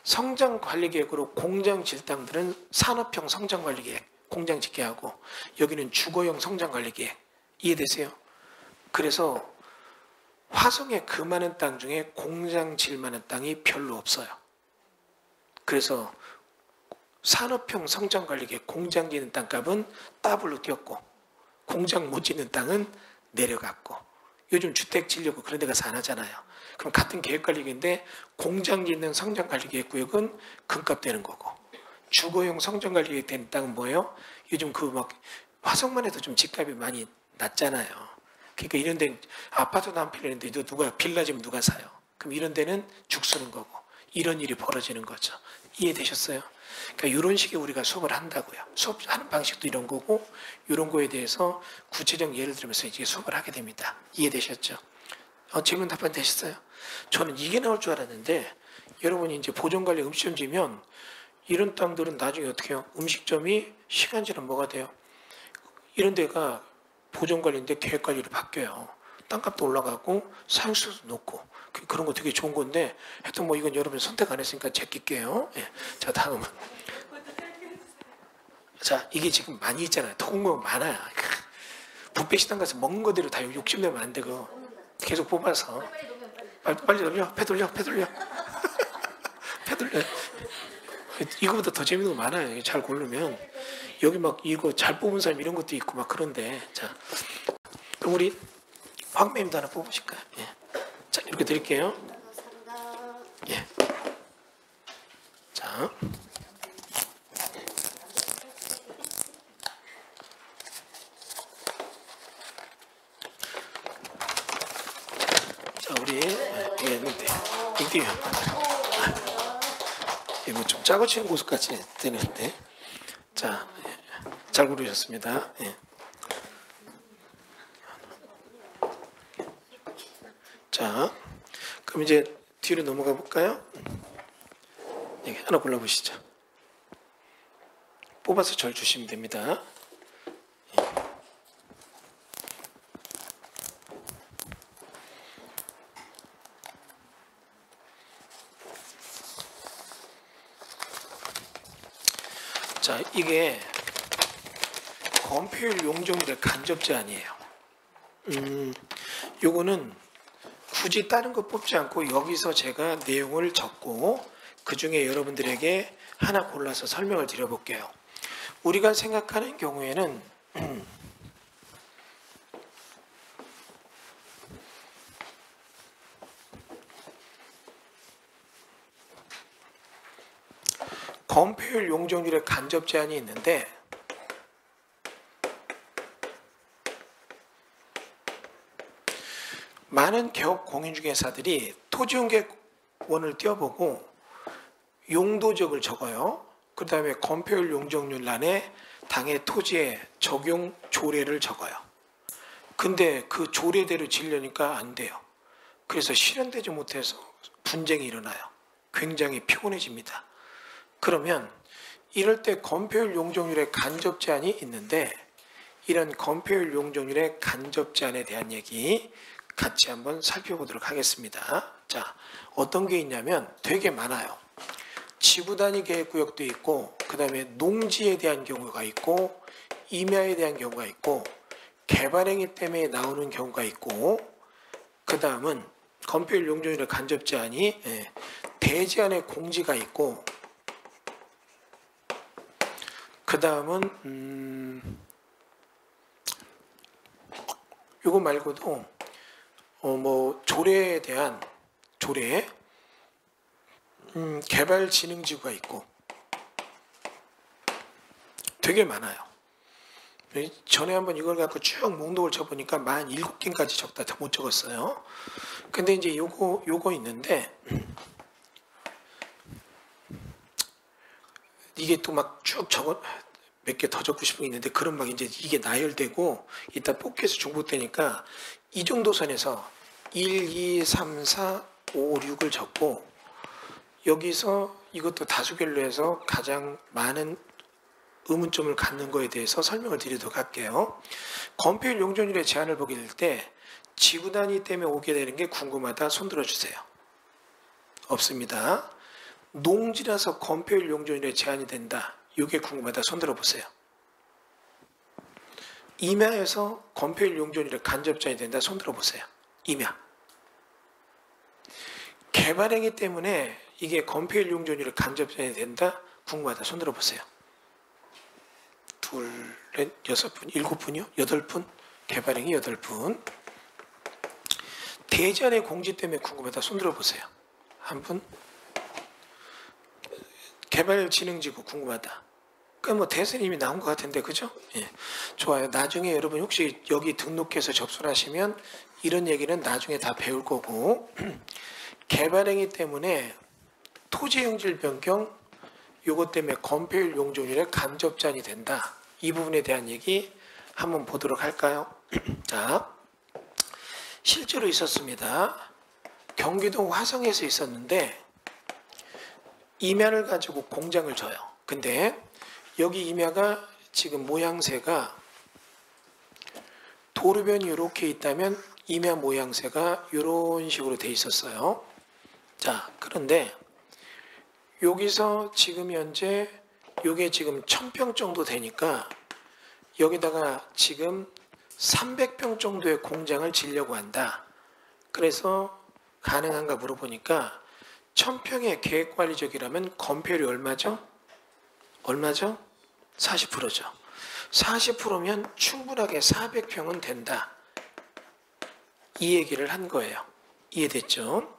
성장관리계획으로 공장 질 땅들은 산업형 성장관리계획, 공장 짓게 하고 여기는 주거용 성장관리계획. 이해되세요? 그래서 화성의 그 많은 땅 중에 공장 질 만한 땅이 별로 없어요. 그래서 산업형 성장관리계획 공장 짓는 땅값은 더블로 뛰었고 공장 못 짓는 땅은 내려갔고 요즘 주택 지려고 그런 데가 산하잖아요. 그럼 같은 계획관리계획인데 공장 짓는 성장관리계획구역은 금값 되는 거고 주거용 성장관리계획 되는 땅은 뭐예요? 요즘 그 막 화성만 해도 좀 집값이 많이 낮잖아요. 그러니까 이런 데는 아파트도 안 팔리는데 누가 빌라 지면 누가 사요? 그럼 이런 데는 죽 서는 거고 이런 일이 벌어지는 거죠. 이해되셨어요? 그러니까 이런 식의 우리가 수업을 한다고요. 수업하는 방식도 이런 거고 이런 거에 대해서 구체적 예를 들면서 이제 수업을 하게 됩니다. 이해되셨죠? 질문 답변 되셨어요? 저는 이게 나올 줄 알았는데 여러분이 이제 보존관리 음식점 지면 이런 땅들은 나중에 어떻게 해요? 음식점이 시간 지나면 뭐가 돼요? 이런 데가 보존관리인데 계획관리로 바뀌어요. 땅값도 올라가고 사용수도 높고 그런 거 되게 좋은 건데 하여튼 뭐 이건 여러분 선택 안 했으니까 제낄게요. 예. 자 다음은 자 이게 지금 많이 있잖아요. 더운 거 많아요. 뷔페 식당 가서 먹는 거대로 다 욕심내면 안 되고 계속 뽑아서 빨리 돌려 배 돌려 배 돌려 배 돌려 이거보다 더 재밌는 거 많아요. 잘 고르면 여기 막 이거 잘 뽑은 사람 이런 것도 있고 막 그런데 자 그럼 우리 황매님도 하나 뽑으실까요? 예. 자 이렇게 드릴게요. 예. 자. 자 우리 이게 했는데 이게 뭐 좀 짜고 치는 곳까지 되는데 자 잘 고르셨습니다. 예. 자 그럼 이제 뒤로 넘어가 볼까요? 네, 하나 골라보시죠. 뽑아서 절 주시면 됩니다. 자 이게 검표율 용적률의 간접제 아니에요. 요거는 굳이 다른 거 뽑지 않고 여기서 제가 내용을 적고 그 중에 여러분들에게 하나 골라서 설명을 드려볼게요. 우리가 생각하는 경우에는 검표율 용적률의 간접 제한이 있는데 많은 개업 공인중개사들이 토지용객원을 띄워보고 용도적을 적어요. 그 다음에 검표율 용적률欄에 당해 토지의 적용 조례를 적어요. 근데 그 조례대로 지으려니까 안 돼요. 그래서 실현되지 못해서 분쟁이 일어나요. 굉장히 피곤해집니다. 그러면 이럴 때 검표율 용적률의 간접 제한이 있는데 이런 검표율 용적률의 간접 제한에 대한 얘기 같이 한번 살펴보도록 하겠습니다. 자, 어떤 게 있냐면 되게 많아요. 지구 단위 계획구역도 있고 그 다음에 농지에 대한 경우가 있고 임야에 대한 경우가 있고 개발행위 때문에 나오는 경우가 있고 그 다음은 검표율 용적률의 간접 제한이 대제한의 공지가 있고 그 다음은 이거 말고도 뭐 조례에 대한 조례 개발진흥지구가 있고 되게 많아요. 전에 한번 이걸 갖고 쭉 목록을 쳐보니까 47개까지 적다 다 못 적었어요. 근데 이제 요거 있는데 이게 또 막 쭉 적어 몇 개 더 적고 싶은 게 있는데 그런 막 이제 이게 나열되고 이따 뽑기에서 중복되니까 이 정도 선에서 1, 2, 3, 4, 5, 6을 적고 여기서 이것도 다수결로 해서 가장 많은 의문점을 갖는 거에 대해서 설명을 드리도록 할게요. 검표율 용적률의 제한을 보게 될 때 지구 단위 때문에 오게 되는 게 궁금하다 손 들어주세요. 없습니다. 농지라서 검표율 용적률의 제한이 된다. 이게 궁금하다 손 들어보세요. 임야에서 검표율 용적률의 간접 제한이 된다 손 들어보세요. 임야. 개발행위 때문에 이게 검표율 용적률의 간접 제한이 된다 궁금하다 손 들어보세요. 둘, 넷, 6분, 7분이요? 8분? 개발행위 8분. 대제한의 공지 때문에 궁금하다 손 들어보세요. 한 분. 개발진흥지구 궁금하다. 그러니까 뭐 대세는 이미 나온 것 같은데 그죠? 예. 좋아요. 나중에 여러분 혹시 여기 등록해서 접수를 하시면 이런 얘기는 나중에 다 배울 거고 개발행위 때문에 토지용질 변경 요것 때문에 검표율 용적률의 간접 제한이 된다. 이 부분에 대한 얘기 한번 보도록 할까요? 자, 실제로 있었습니다. 경기도 화성에서 있었는데 임야를 가지고 공장을 져요. 근데 여기 임야가 지금 모양새가 도로변이 이렇게 있다면 임야 모양새가 이런 식으로 돼 있었어요. 자, 그런데 여기서 지금 현재 이게 지금 1000평 정도 되니까 여기다가 지금 300평 정도의 공장을 지려고 한다. 그래서 가능한가 물어보니까 1000평의 계획관리적이라면 건폐율이 얼마죠? 얼마죠? 40%죠. 40%면 충분하게 400평은 된다. 이 얘기를 한 거예요. 이해됐죠?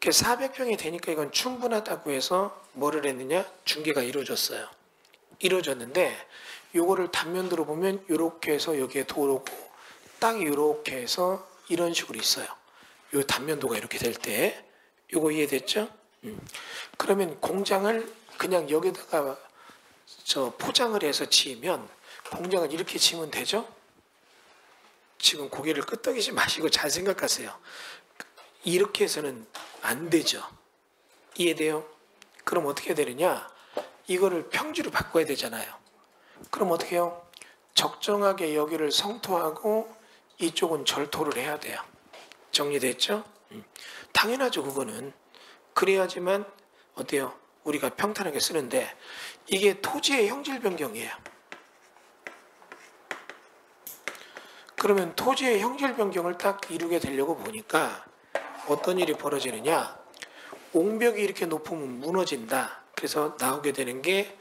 400평이 되니까 이건 충분하다고 해서 뭐를 했느냐? 중개가 이루어졌어요. 이루어졌는데 요거를 단면도로 보면 이렇게 해서 여기에 도로고 땅이 이렇게 해서 이런 식으로 있어요. 요 단면도가 이렇게 될 때 요거 이해됐죠? 그러면 공장을 그냥 여기다가 포장을 해서 지으면 공장을 이렇게 지으면 되죠? 지금 고개를 끄덕이지 마시고 잘 생각하세요. 이렇게 해서는 안 되죠. 이해돼요? 그럼 어떻게 되느냐? 이거를 평지로 바꿔야 되잖아요. 그럼 어떻게 해요? 적정하게 여기를 성토하고 이쪽은 절토를 해야 돼요. 정리됐죠? 당연하죠, 그거는. 그래야지만 어때요? 우리가 평탄하게 쓰는데 이게 토지의 형질 변경이에요. 그러면 토지의 형질 변경을 딱 이루게 되려고 보니까 어떤 일이 벌어지느냐? 옹벽이 이렇게 높으면 무너진다. 그래서 나오게 되는 게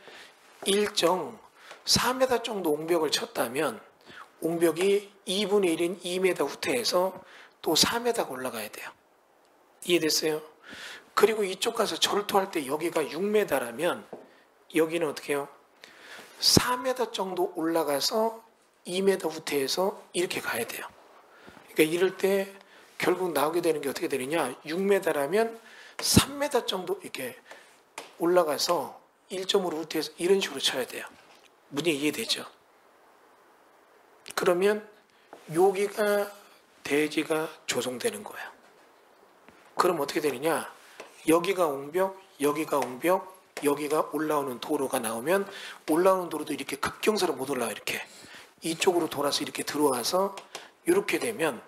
일정 4m 정도 옹벽을 쳤다면 옹벽이 2분의 1인 2m 후퇴해서 또 4m가 올라가야 돼요. 이해됐어요? 그리고 이쪽 가서 절토할 때 여기가 6m라면 여기는 어떻게 해요? 4m 정도 올라가서 2m 후퇴해서 이렇게 가야 돼요. 그러니까 이럴 때 결국 나오게 되는 게 어떻게 되느냐? 6m라면 3m 정도 이렇게 올라가서 1점으로 후퇴해서 이런 식으로 쳐야 돼요. 문제 이해되죠? 그러면 여기가 대지가 조성되는 거예요. 그럼 어떻게 되느냐? 여기가 옹벽, 여기가 옹벽, 여기가 올라오는 도로가 나오면 올라오는 도로도 이렇게 급경사로 못 올라와. 이렇게 이쪽으로 돌아서 이렇게 들어와서 이렇게 되면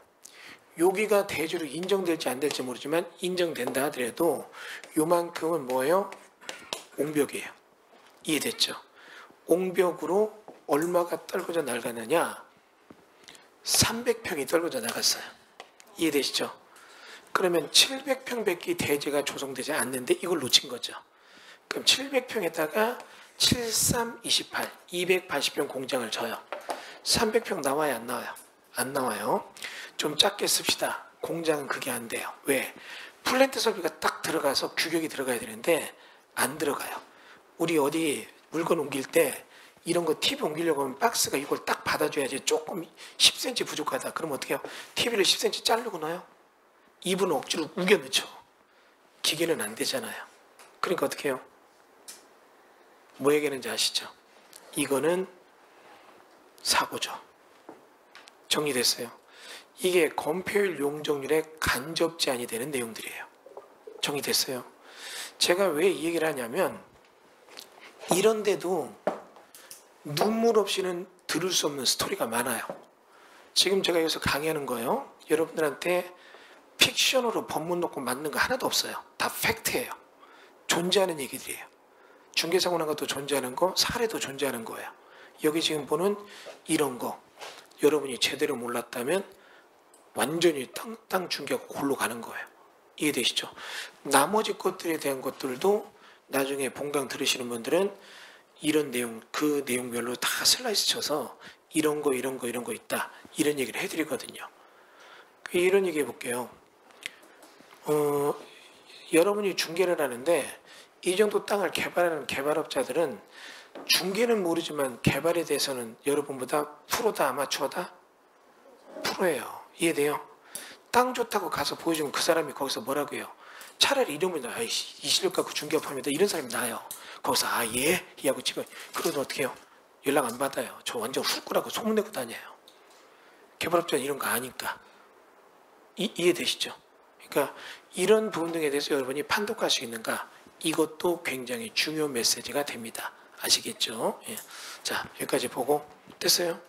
여기가 대지로 인정될지 안 될지 모르지만 인정된다 하더라도 요만큼은 뭐예요? 옹벽이에요. 이해됐죠? 옹벽으로 얼마가 떨궈져 나가느냐? 300평이 떨궈져 나갔어요. 이해되시죠? 그러면 700평밖에 대지가 조성되지 않는데 이걸 놓친 거죠. 그럼 700평에다가 7328, 280평 공장을 져요. 300평 나와요, 안 나와요? 안 나와요. 좀 작게 씁시다. 공장은 그게 안 돼요. 왜? 플랜트 설비가 딱 들어가서 규격이 들어가야 되는데 안 들어가요. 우리 어디 물건 옮길 때 이런 거 TV 옮기려고 하면 박스가 이걸 딱 받아줘야지. 조금 10cm 부족하다. 그럼 어떻게 해요? TV를 10cm 자르고 넣어요? 이분은 억지로 우겨 넣죠. 기계는 안 되잖아요. 그러니까 어떻게 해요? 뭐 얘기하는지 아시죠? 이거는 사고죠. 정리됐어요? 이게 건폐율 용적률의 간접 제한이 되는 내용들이에요. 정리됐어요? 제가 왜 이 얘기를 하냐면 이런데도 눈물 없이는 들을 수 없는 스토리가 많아요. 지금 제가 여기서 강의하는 거예요. 여러분들한테 픽션으로 법문 놓고 만든 거 하나도 없어요. 다 팩트예요. 존재하는 얘기들이에요. 중개사고 난 것도 존재하는 거, 사례도 존재하는 거예요. 여기 지금 보는 이런 거 여러분이 제대로 몰랐다면 완전히 땅 중개하고 골로 가는 거예요. 이해되시죠? 나머지 것들에 대한 것들도 나중에 본강 들으시는 분들은 이런 내용, 그 내용별로 다 슬라이스 쳐서 이런 거 있다. 이런 얘기를 해드리거든요. 이런 얘기 해볼게요. 여러분이 중개를 하는데 이 정도 땅을 개발하는 개발업자들은 중개는 모르지만 개발에 대해서는 여러분보다 프로다 아마추어다? 프로예요. 이해돼요? 땅 좋다고 가서 보여주면 그 사람이 거기서 뭐라고 해요? 차라리 이러면 이 실력 갖고 중개업합니다. 이런 사람이 나요. 거기서 예? 하고 치고 그러면 어떻게 해요? 연락 안 받아요. 저 완전 훅꾸라고 소문내고 다녀요. 개발업자는 이런 거 아니까. 이해되시죠? 그러니까 이런 부분 등에 대해서 여러분이 판독할 수 있는가? 이것도 굉장히 중요한 메시지가 됩니다. 아시겠죠? 예. 자, 여기까지 보고 됐어요?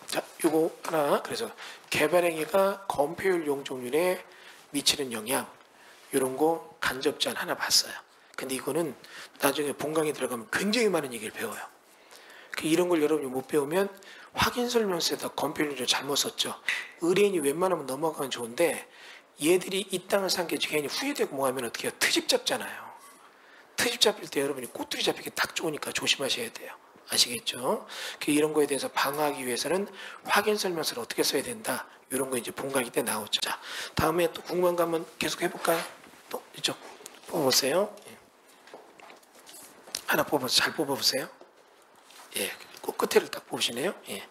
자, 요거 하나. 그래서 개발행위가 건폐율 용적률에 미치는 영향, 이런 거 간접전 하나 봤어요. 근데 이거는 나중에 본강에 들어가면 굉장히 많은 얘기를 배워요. 이런 걸 여러분이 못 배우면 확인 설명서에다 건폐율을 잘못 썼죠. 의뢰인이 웬만하면 넘어가면 좋은데 얘들이 이 땅을 산 게 괜히 후회되고 뭐 하면 어떻게 해요? 트집 잡잖아요. 트집 잡힐 때 여러분이 꼬투리 잡히기 딱 좋으니까 조심하셔야 돼요. 아시겠죠? 이런 거에 대해서 방어하기 위해서는 확인 설명서를 어떻게 써야 된다. 이런 거 이제 본강의 때 나오죠. 자, 다음에 또 궁금한 거 한번 계속 해볼까요? 또 이쪽 뽑아보세요. 예. 하나 뽑아서 잘 뽑아보세요. 예, 꼭 끝에를 딱 보시네요. 예.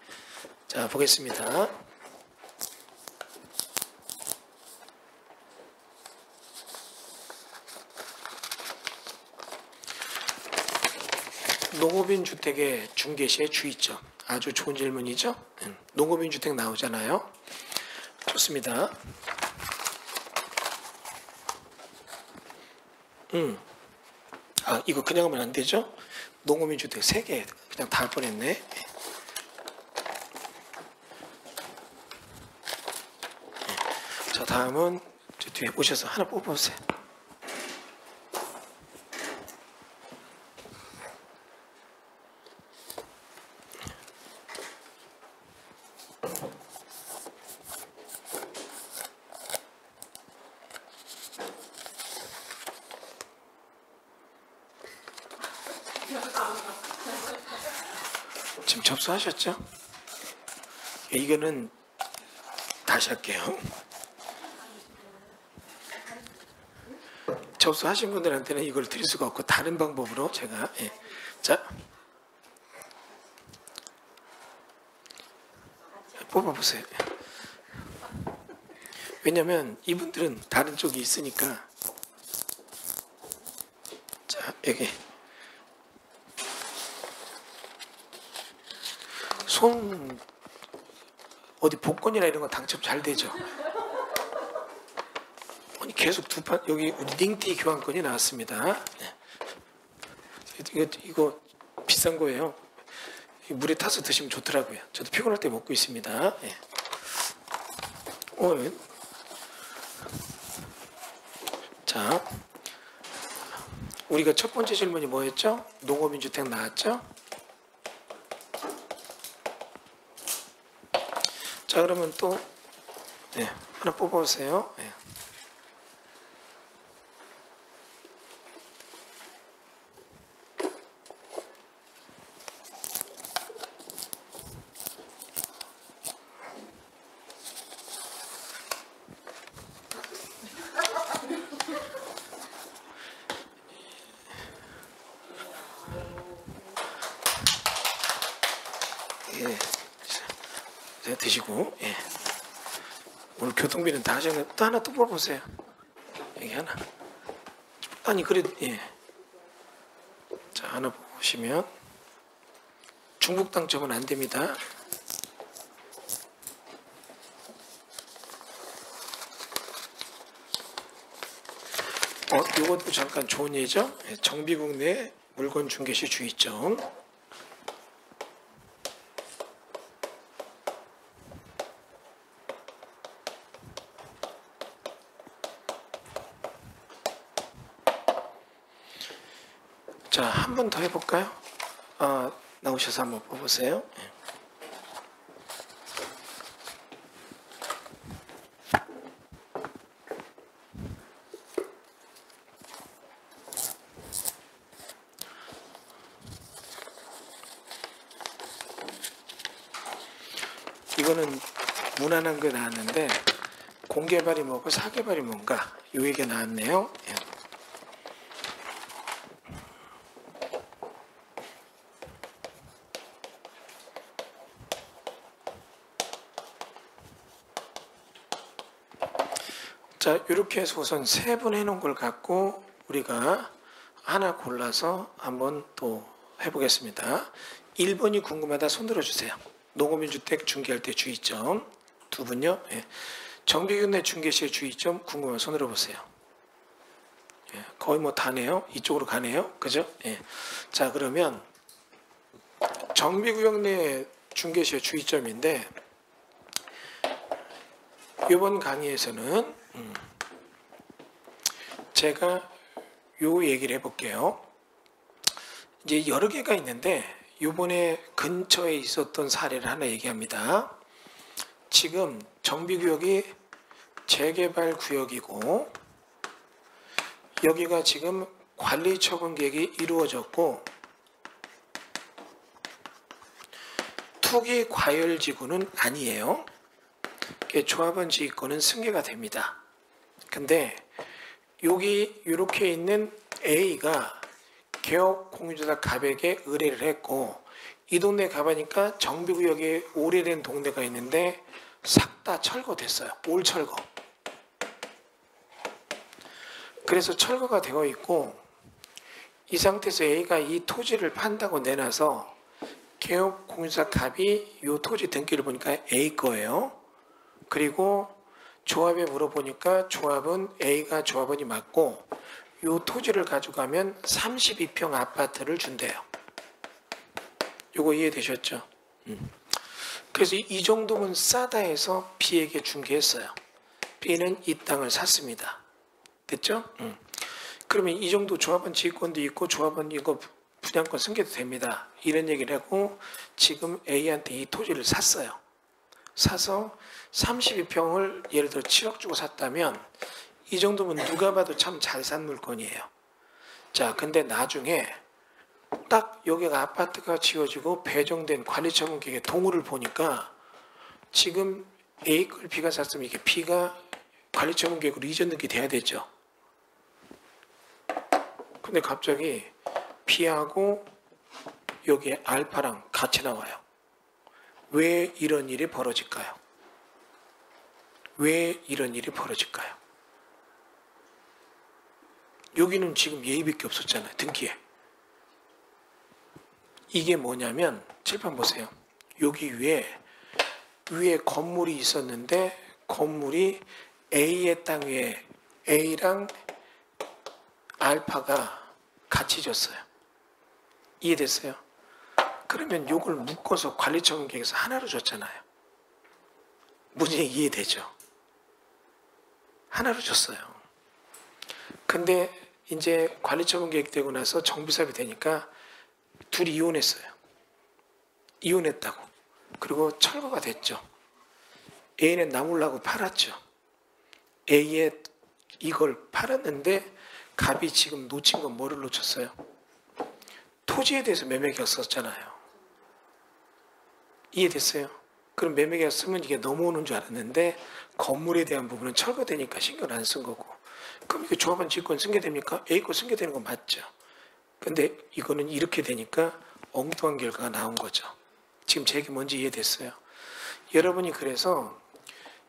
자, 보겠습니다. 농업인 주택의 중개 시의 주의점. 아주 좋은 질문이죠. 농업인 주택 나오잖아요. 좋습니다. 아, 이거 그냥 하면 안 되죠? 농업인 주택 3개 그냥 다 할 뻔했네. 자, 다음은 저 뒤에 보셔서 하나 뽑아보세요. 지금 접수하셨죠? 이거는 다시 할게요. 접수하신 분들한테는 이걸 드릴 수가 없고 다른 방법으로 제가 자, 뽑아보세요. 왜냐면 이분들은 다른 쪽이 있으니까. 자, 여기 손 어디 복권이나 이런 거 당첨 잘 되죠? 아니 계속 두 판 여기 우리 링티 교환권이 나왔습니다. 이거 비싼 거예요. 물에 타서 드시면 좋더라고요. 저도 피곤할 때 먹고 있습니다. 예. 자, 우리가 첫 번째 질문이 뭐였죠? 농업인 주택 나왔죠? 자, 그러면 또 하나 뽑아보세요. 드시고. 오늘 교통비는 다 하셨는데 또 하나 또 뽑아보세요. 여기 하나. 아니 그래도 자, 하나 보시면 중국 당첨은 안 됩니다. 이것도 잠깐 좋은 예죠. 정비국 내 물건 중개 시 주의점. 자, 한 번 더 해볼까요? 나오셔서 한번 뽑으세요. 이거는 무난한 거 나왔는데 공개발이 뭐고 사개발이 뭔가 요 얘기가 나왔네요. 자, 이렇게 해서 우선 3번 해놓은 걸 갖고 우리가 하나 골라서 한번 또 해보겠습니다. 1번이 궁금하다 손 들어주세요. 농업인 주택 중개할 때 주의점. 두 분요. 정비군 내 중개 시의 주의점 궁금한 손 들어보세요. 예, 거의 뭐 다네요. 이쪽으로 가네요. 그죠? 예. 자, 그러면 정비구역 내 중개시의 주의점인데 이번 강의에서는 제가 요 얘기를 해볼게요. 이제 여러 개가 있는데 이번에 근처에 있었던 사례를 하나 얘기합니다. 지금 정비구역이 재개발 구역이고 여기가 지금 관리처분 계획이 이루어졌고 투기 과열지구는 아니에요. 조합원 지휘권은 승계가 됩니다. 근데 여기 이렇게 있는 A가 개업 공유주택 갑에게 의뢰를 했고 이 동네 가보니까 정비구역에 오래된 동네가 있는데 싹 다 철거됐어요. 올 철거. 그래서 철거가 되어 있고 이 상태에서 A가 이 토지를 판다고 내놔서 개업 공유주택 갑이 이 토지 등기를 보니까 A 거예요. 그리고 조합에 물어보니까 조합은 A가 조합원이 맞고 이 토지를 가져가면 32평 아파트를 준대요. 요거 이해되셨죠? 그래서 이 정도면 싸다 해서 B에게 중개했어요. B는 이 땅을 샀습니다. 됐죠? 그러면 이 정도 조합원 지휘권도 있고 조합원 이거 분양권 승계도 됩니다. 이런 얘기를 하고 지금 A한테 이 토지를 샀어요. 사서 32평을 예를 들어 7억 주고 샀다면 이 정도면 누가 봐도 참 잘 산 물건이에요. 자, 근데 나중에 딱 여기가 아파트가 지어지고 배정된 관리처분 계획의 동호를 보니까 지금 A 걸 B가 샀으면 이게 B가 관리처분 계획으로 이전 등기 돼야 되죠. 근데 갑자기 B하고 여기에 알파랑 같이 나와요. 왜 이런 일이 벌어질까요? 왜 이런 일이 벌어질까요? 여기는 지금 예의밖에 없었잖아요. 등기에. 이게 뭐냐면 칠판 보세요. 여기 위에 건물이 있었는데 건물이 A의 땅 위에 A랑 알파가 같이 졌어요. 이해됐어요? 그러면 요걸 묶어서 관리처분 계획에서 하나로 줬잖아요. 문제 이해되죠? 하나로 줬어요. 근데 이제 관리처분 계획되고 나서 정비사업이 되니까 둘이 이혼했어요. 이혼했다고. 그리고 철거가 됐죠. A는 나몰라고 팔았죠. A에 이걸 팔았는데 갑이 지금 놓친 건 뭐를 놓쳤어요? 토지에 대해서 매매계약 썼잖아요. 이해됐어요? 그럼 매매계약 쓰면 이게 넘어오는 줄 알았는데 건물에 대한 부분은 철거되니까 신경 안 쓴 거고. 그럼 이게 조합원 지권 승계됩니까? A권 승계되는 건 맞죠. 근데 이거는 이렇게 되니까 엉뚱한 결과가 나온 거죠. 지금 제 얘기 뭔지 이해됐어요? 여러분이 그래서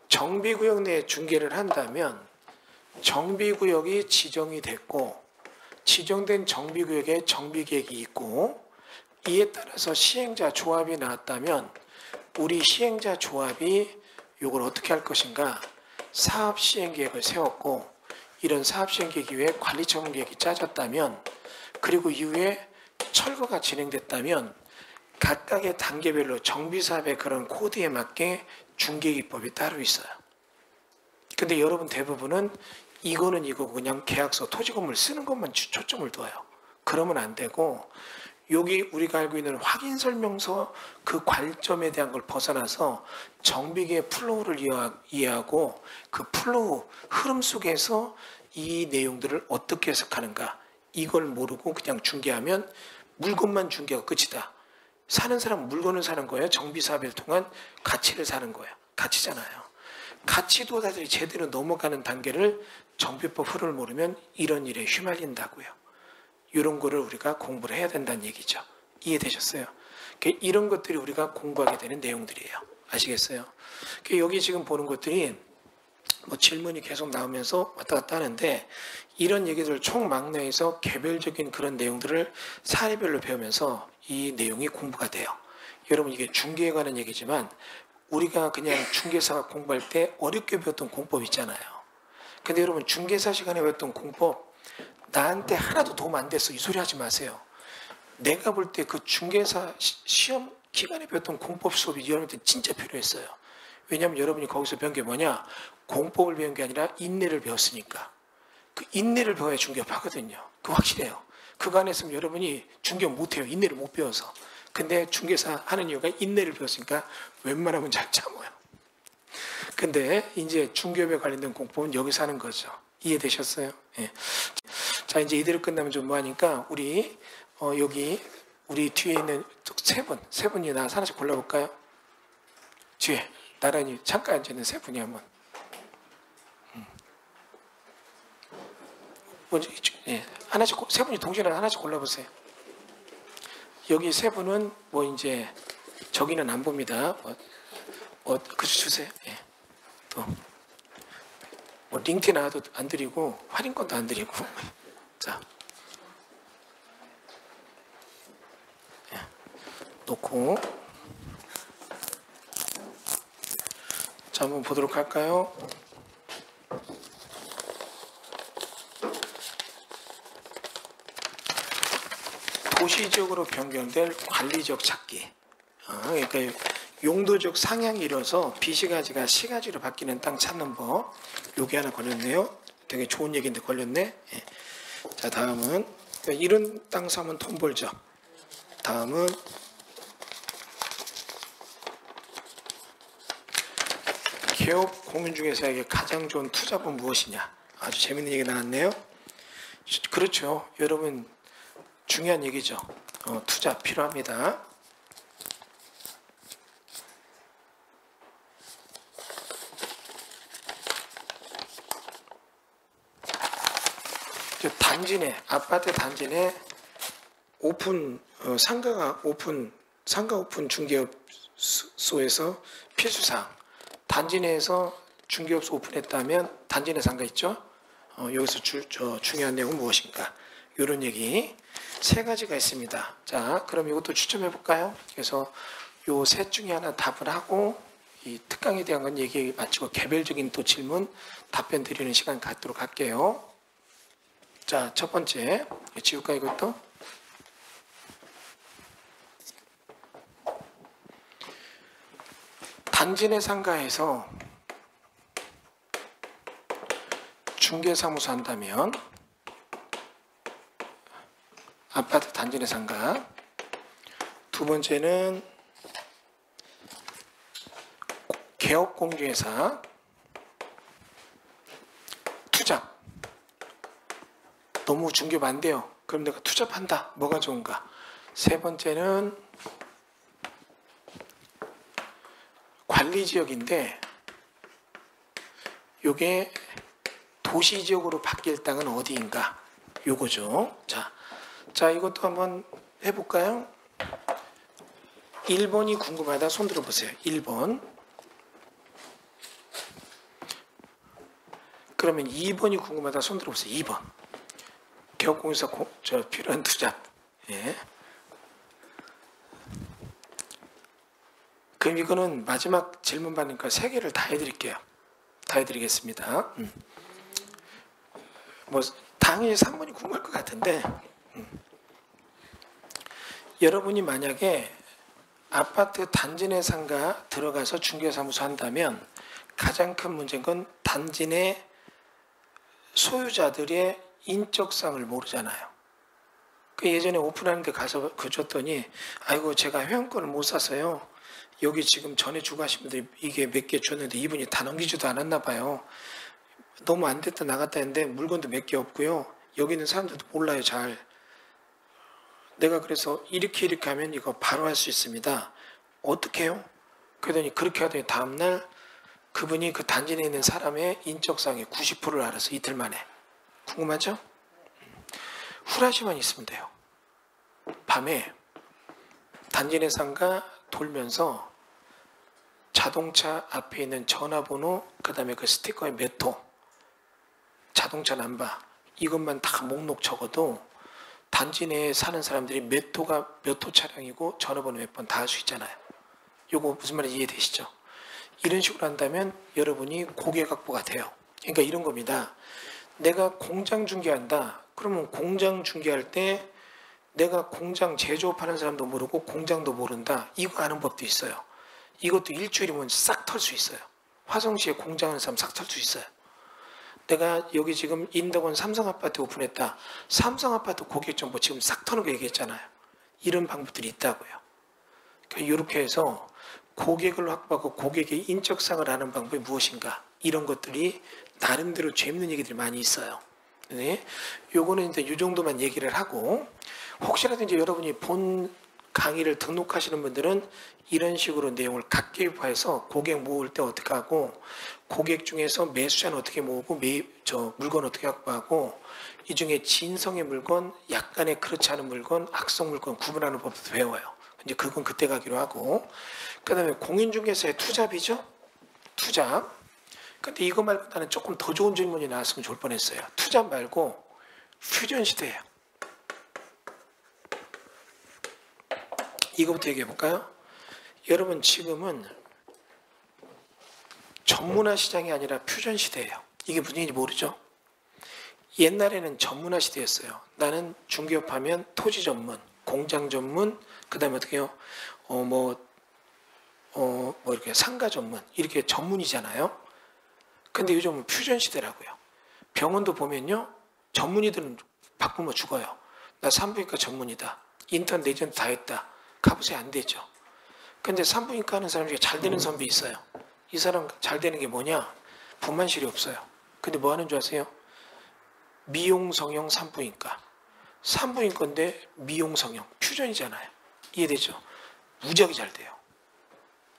정비구역 내에 중개를 한다면 정비구역이 지정이 됐고 지정된 정비구역에 정비계획이 있고 이에 따라서 시행자 조합이 나왔다면 우리 시행자 조합이 이걸 어떻게 할 것인가 사업시행계획을 세웠고 이런 사업시행계획 이후에 관리처분계획이 짜졌다면 그리고 이후에 철거가 진행됐다면 각각의 단계별로 정비사업의 그런 코드에 맞게 중개기법이 따로 있어요. 근데 여러분 대부분은 이거는 이거고 그냥 계약서 토지건물 쓰는 것만 초점을 둬요. 그러면 안 되고 여기 우리가 알고 있는 확인설명서 그 관점에 대한 걸 벗어나서 정비계의 플로우를 이해하고 그 플로우 흐름 속에서 이 내용들을 어떻게 해석하는가 이걸 모르고 그냥 중개하면 물건만 중개가 끝이다. 사는 사람은 물건을 사는 거예요. 정비사업을 통한 가치를 사는 거예요. 가치잖아요. 가치도 다들 제대로 넘어가는 단계를 정비법 흐름을 모르면 이런 일에 휘말린다고요. 이런 거를 우리가 공부를 해야 된다는 얘기죠. 이해되셨어요? 이런 것들이 우리가 공부하게 되는 내용들이에요. 아시겠어요? 여기 지금 보는 것들이 뭐 질문이 계속 나오면서 왔다 갔다 하는데 이런 얘기들을 총망라해서 개별적인 그런 내용들을 사례별로 배우면서 이 내용이 공부가 돼요. 여러분 이게 중개에 관한 얘기지만 우리가 그냥 중개사 공부할 때 어렵게 배웠던 공법 있잖아요. 근데 여러분 중개사 시간에 배웠던 공법 나한테 하나도 도움 안 됐어. 이 소리 하지 마세요. 내가 볼 때 그 중개사 시험 기간에 배웠던 공법 수업이 여러분한테 진짜 필요했어요. 왜냐하면 여러분이 거기서 배운 게 뭐냐? 공법을 배운 게 아니라 인내를 배웠으니까. 그 인내를 배워야 중개업하거든요. 그 확실해요. 그거 안 했으면 여러분이 중개업 못해요. 인내를 못 배워서. 근데 중개사 하는 이유가 인내를 배웠으니까 웬만하면 잘 참아요. 근데 이제 중개업에 관련된 공법은 여기서 하는 거죠. 이해되셨어요? 예. 자, 이제 이대로 끝나면 좀 뭐하니까 우리 여기 우리 뒤에 있는 세 분이 나와서 하나씩 골라볼까요? 뒤에 나란히 잠깐 앉아있는 세 분이 한번. 먼저 예, 하나씩 세 분이 동시에 하나씩 골라보세요. 여기 세 분은 뭐 이제 저기는 안 봅니다. 그저 주세요. 예. 또 뭐 링티 나와도 안 드리고 할인권도 안 드리고. 자, 예. 놓고 자 한번 보도록 할까요? 도시적으로 변경될 관리적 찾기. 그러니까 용도적 상향이 이뤄서 비시가지가 시가지로 바뀌는 땅 찾는 법. 요게 하나 걸렸네요. 되게 좋은 얘기인데 걸렸네. 예. 자, 다음은 이런 땅 사면 돈 벌죠. 다음은 개업 공인중개사에게 가장 좋은 투자법은 무엇이냐. 아주 재밌는 얘기 나왔네요. 그렇죠. 여러분 중요한 얘기죠. 투자 필요합니다. 단지 내, 아파트 단지 내 오픈, 상가 오픈 중개업소에서 필수사항. 단지 내에서 중개업소 오픈했다면 단지 내 상가 있죠? 여기서 중요한 내용은 무엇인가? 이런 얘기 세 가지가 있습니다. 자, 그럼 이것도 추첨해 볼까요? 그래서 요 셋 중에 하나 답을 하고 이 특강에 대한 건 얘기 마치고 개별적인 또 질문 답변 드리는 시간 갖도록 할게요. 자, 첫 번째 지울까 이것도? 단지 내 상가에서 중개사무소 한다면 아파트 단지 내 상가. 두 번째는 개업공개사 투잡. 너무 중개업 안 돼요. 그럼 내가 투잡한다. 뭐가 좋은가? 세 번째는 관리지역인데 요게 도시지역으로 바뀔 땅은 어디인가? 요거죠. 자, 이것도 한번 해볼까요? 1번이 궁금하다. 손 들어보세요. 1번. 그러면 2번이 궁금하다. 손 들어보세요. 2번. 개업공사 필요한 투잡. 예. 그럼 이거는 마지막 질문 받으니까 3개를 다 해드릴게요. 다 해드리겠습니다. 뭐 당연히 3번이 궁금할 것 같은데 여러분이 만약에 아파트 단지 내 상가 들어가서 중개사무소 한다면 가장 큰 문제인 건 단지 내 소유자들의 인적사항을 모르잖아요. 그 예전에 오픈하는 데 가서 줬더니 아이고 제가 회원권을 못 사서요. 여기 지금 전에 주고 하신 분들이 이게 몇 개 줬는데 이분이 다 넘기지도 않았나 봐요. 너무 안 됐다 나갔다 했는데 물건도 몇 개 없고요. 여기 있는 사람들도 몰라요 잘. 내가 그래서 이렇게 하면 이거 바로 할 수 있습니다. 어떻게 해요? 그러더니 그렇게 하더니 다음날 그분이 그 단지 내에 있는 사람의 인적사항의 90%를 알아서 이틀 만에. 궁금하죠? 후라시만 있으면 돼요. 밤에 단지 내 상가 돌면서 자동차 앞에 있는 전화번호, 그 다음에 그 스티커의 몇 호, 자동차 넘버 이것만 다 목록 적어도 단지 내에 사는 사람들이 몇 호가 몇 호 차량이고 전화번호 몇 번 다 알 수 있잖아요. 요거 무슨 말인지 이해되시죠? 이런 식으로 한다면 여러분이 고객 확보가 돼요. 그러니까 이런 겁니다. 내가 공장 중개한다. 그러면 공장 중개할 때 내가 공장 제조업하는 사람도 모르고 공장도 모른다. 이거 아는 법도 있어요. 이것도 일주일이면 싹 털 수 있어요. 화성시에 공장하는 사람 싹 털 수 있어요. 내가 여기 지금 인덕원 삼성아파트 오픈했다. 삼성아파트 고객정보 지금 싹 터는 거 얘기했잖아요. 이런 방법들이 있다고요. 그러니까 이렇게 해서 고객을 확보하고 고객의 인적사항을 아는 방법이 무엇인가, 이런 것들이 나름대로 재밌는 얘기들이 많이 있어요. 네, 요거는 이제 이 정도만 얘기를 하고, 혹시라도 이제 여러분이 본 강의를 등록하시는 분들은 이런 식으로 내용을 각기화해서 고객 모을 때 어떻게 하고, 고객 중에서 매수자는 어떻게 모으고, 물건 어떻게 확보하고, 이 중에 진성의 물건, 약간의 그렇지 않은 물건, 악성 물건 구분하는 법도 배워요. 이제 그건 그때 가기로 하고, 그 다음에 공인중개사의 투잡이죠? 투잡. 근데 이거 말고 나는 조금 더 좋은 질문이 나왔으면 좋을 뻔했어요. 투잡 말고 퓨전 시대예요. 이거부터 얘기해 볼까요? 여러분, 지금은 전문화 시장이 아니라 퓨전 시대예요. 이게 무슨 얘기인지 모르죠? 옛날에는 전문화 시대였어요. 나는 중개업하면 토지 전문, 공장 전문, 그 다음에 어떻게 해요? 이렇게 상가 전문, 이렇게 전문이잖아요. 근데 요즘은 퓨전 시대라고요. 병원도 보면요, 전문의들은 바꾸면 죽어요. 나 산부인과 전문이다. 인턴 내전 다 했다. 가보세요. 안 되죠. 근데 산부인과 하는 사람 중에 잘 되는 선배 있어요. 이 사람 잘 되는 게 뭐냐? 분만실이 없어요. 근데 뭐 하는 줄 아세요? 미용 성형 산부인과. 산부인과인데 미용 성형. 퓨전이잖아요. 이해되죠? 무지하게 잘 돼요.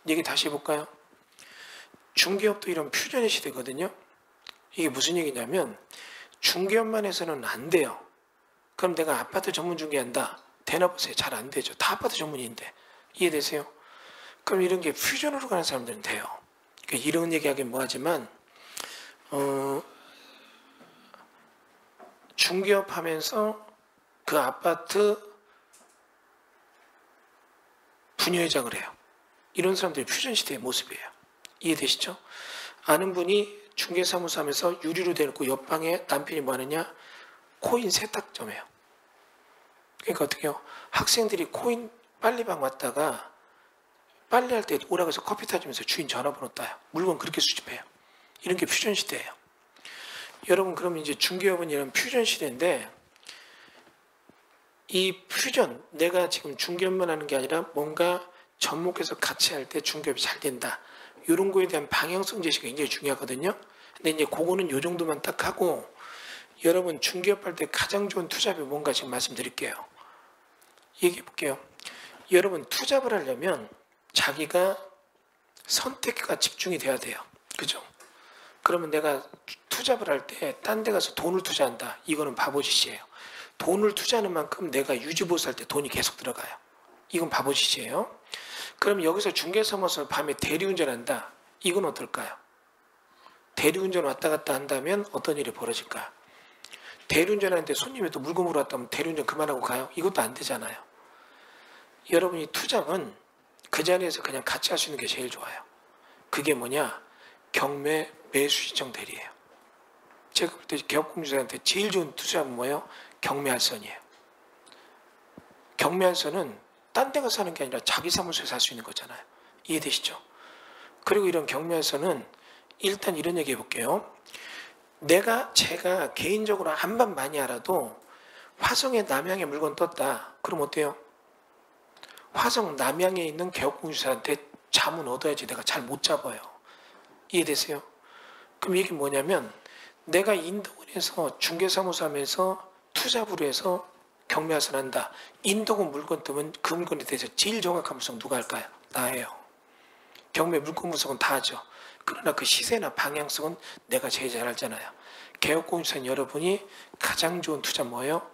얘기 다시 해볼까요? 중개업도 이런 퓨전의 시대거든요. 이게 무슨 얘기냐면, 중개업만 해서는 안 돼요. 그럼 내가 아파트 전문 중개한다. 되나 보세요. 잘 안 되죠. 다 아파트 전문인데. 이해되세요? 그럼 이런 게 퓨전으로 가는 사람들은 돼요. 그러니까 이런 얘기하긴 뭐하지만, 중개업 하면서 그 아파트 분여회장을 해요. 이런 사람들이 퓨전 시대의 모습이에요. 이해되시죠? 아는 분이 중개사무소 하면서 유리로 대놓고 옆방에 남편이 뭐 하느냐? 코인 세탁점이에요. 그러니까 어떻게 해요? 학생들이 코인 빨리방 왔다가 빨리할 때 오라고 해서 커피 타주면서 주인 전화번호 따요. 물건 그렇게 수집해요. 이런 게 퓨전 시대예요. 여러분, 그럼 이제 중개업은 이런 퓨전 시대인데, 이 퓨전, 내가 지금 중개업만 하는 게 아니라 뭔가 접목해서 같이 할 때 중개업이 잘 된다. 이런 거에 대한 방향성 제시가 굉장히 중요하거든요. 근데 이제 그거는 요 정도만 딱 하고, 여러분 중개업할 때 가장 좋은 투잡이 뭔가 지금 말씀드릴게요. 얘기해 볼게요. 여러분, 투잡을 하려면 자기가 선택과 집중이 돼야 돼요. 그죠? 그러면 내가 투잡을 할 때 딴 데 가서 돈을 투자한다. 이거는 바보짓이에요. 돈을 투자하는 만큼 내가 유지보수 할 때 돈이 계속 들어가요. 이건 바보짓이에요. 그럼 여기서 중개사무소 밤에 대리운전한다. 이건 어떨까요? 대리운전 왔다 갔다 한다면 어떤 일이 벌어질까요? 대리운전하는데 손님이 또 물건 보러 왔다면 대리운전 그만하고 가요? 이것도 안 되잖아요. 여러분이 투잡은 그 자리에서 그냥 같이 할 수 있는 게 제일 좋아요. 그게 뭐냐? 경매 매수시청 대리예요. 제가 볼 때 개업공주들한테 제일 좋은 투잡은 뭐예요? 경매할선이에요. 경매할선은 딴 데 가서 하는 게 아니라 자기 사무소에서 할 수 있는 거잖아요. 이해되시죠? 그리고 이런 경매할선은 일단 이런 얘기 해볼게요. 제가 개인적으로 안만 많이 알아도 화성에 남양에 물건 떴다. 그럼 어때요? 화성 남양에 있는 개업공주사한테 자문 얻어야지 내가 잘 못 잡아요. 이해되세요? 그럼 이게 뭐냐면, 내가 인덕원에서 중개사무소 하면서 투잡으로 해서 경매할선 한다. 인덕원 물건 뜨면 그 물건에 대해서 제일 정확한 분석 누가 할까요? 나예요. 경매 물건 분석은 다 하죠. 그러나 그 시세나 방향성은 내가 제일 잘 알잖아요. 개업공주사는 여러분이 가장 좋은 투자 뭐예요?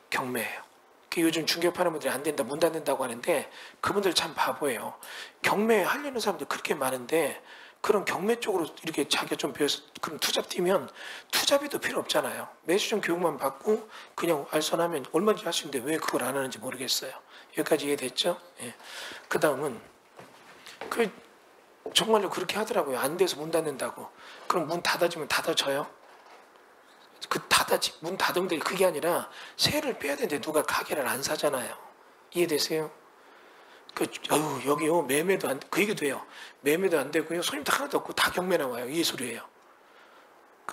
경매예요. 요즘 중개업하는 분들이 안 된다, 문 닫는다고 하는데 그분들 참 바보예요. 경매 하려는 사람들 그렇게 많은데 그런 경매 쪽으로 이렇게 자기가 좀 배워서 그럼 투잡 뛰면 투잡비도 필요 없잖아요. 매수전 교육만 받고 그냥 알선하면 얼마든지 할 수 있는데 왜 그걸 안 하는지 모르겠어요. 여기까지 이해됐죠? 예. 그 다음은 정말로 그렇게 하더라고요. 안 돼서 문 닫는다고. 그럼 문 닫아주면 닫아져요? 그 문 닫으면 될 그게 아니라 세를 빼야 되는데 누가 가게를 안 사잖아요. 이해되세요? 여기요 매매도 안 그 얘기도 해요. 매매도 안 되고요. 손님도 하나도 없고 다 경매 나와요. 이 소리예요.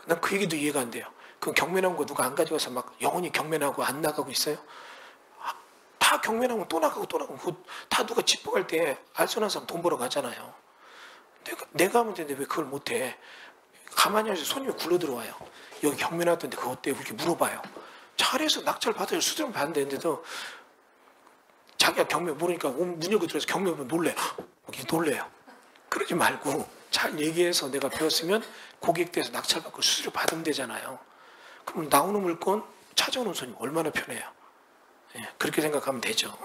난 그 얘기도 이해가 안 돼요. 그럼 경매 나온 거 누가 안 가져가서 막 영원히 경매 나고 안 나가고 있어요? 다 경매 나오면 또 나가고 또 나가고 다 누가 짚어갈 때 알선한 사람 돈 벌어 가잖아요. 내가 하면 되는데 왜 그걸 못해? 가만히 앉아서 손님이 굴러 들어와요. 여기 경매 나왔던데 그거 어때요? 그렇게 물어봐요. 잘해서 낙찰 받아요. 수수료 받는 데인데도 자기가 경매 모르니까 문 열고 들어서 경매 보면 놀래. 놀래요. 그러지 말고 잘 얘기해서 내가 배웠으면 고객대에서 낙찰 받고 수수료 받으면 되잖아요. 그럼 나오는 물건 찾아오는 손님 얼마나 편해요. 그렇게 생각하면 되죠.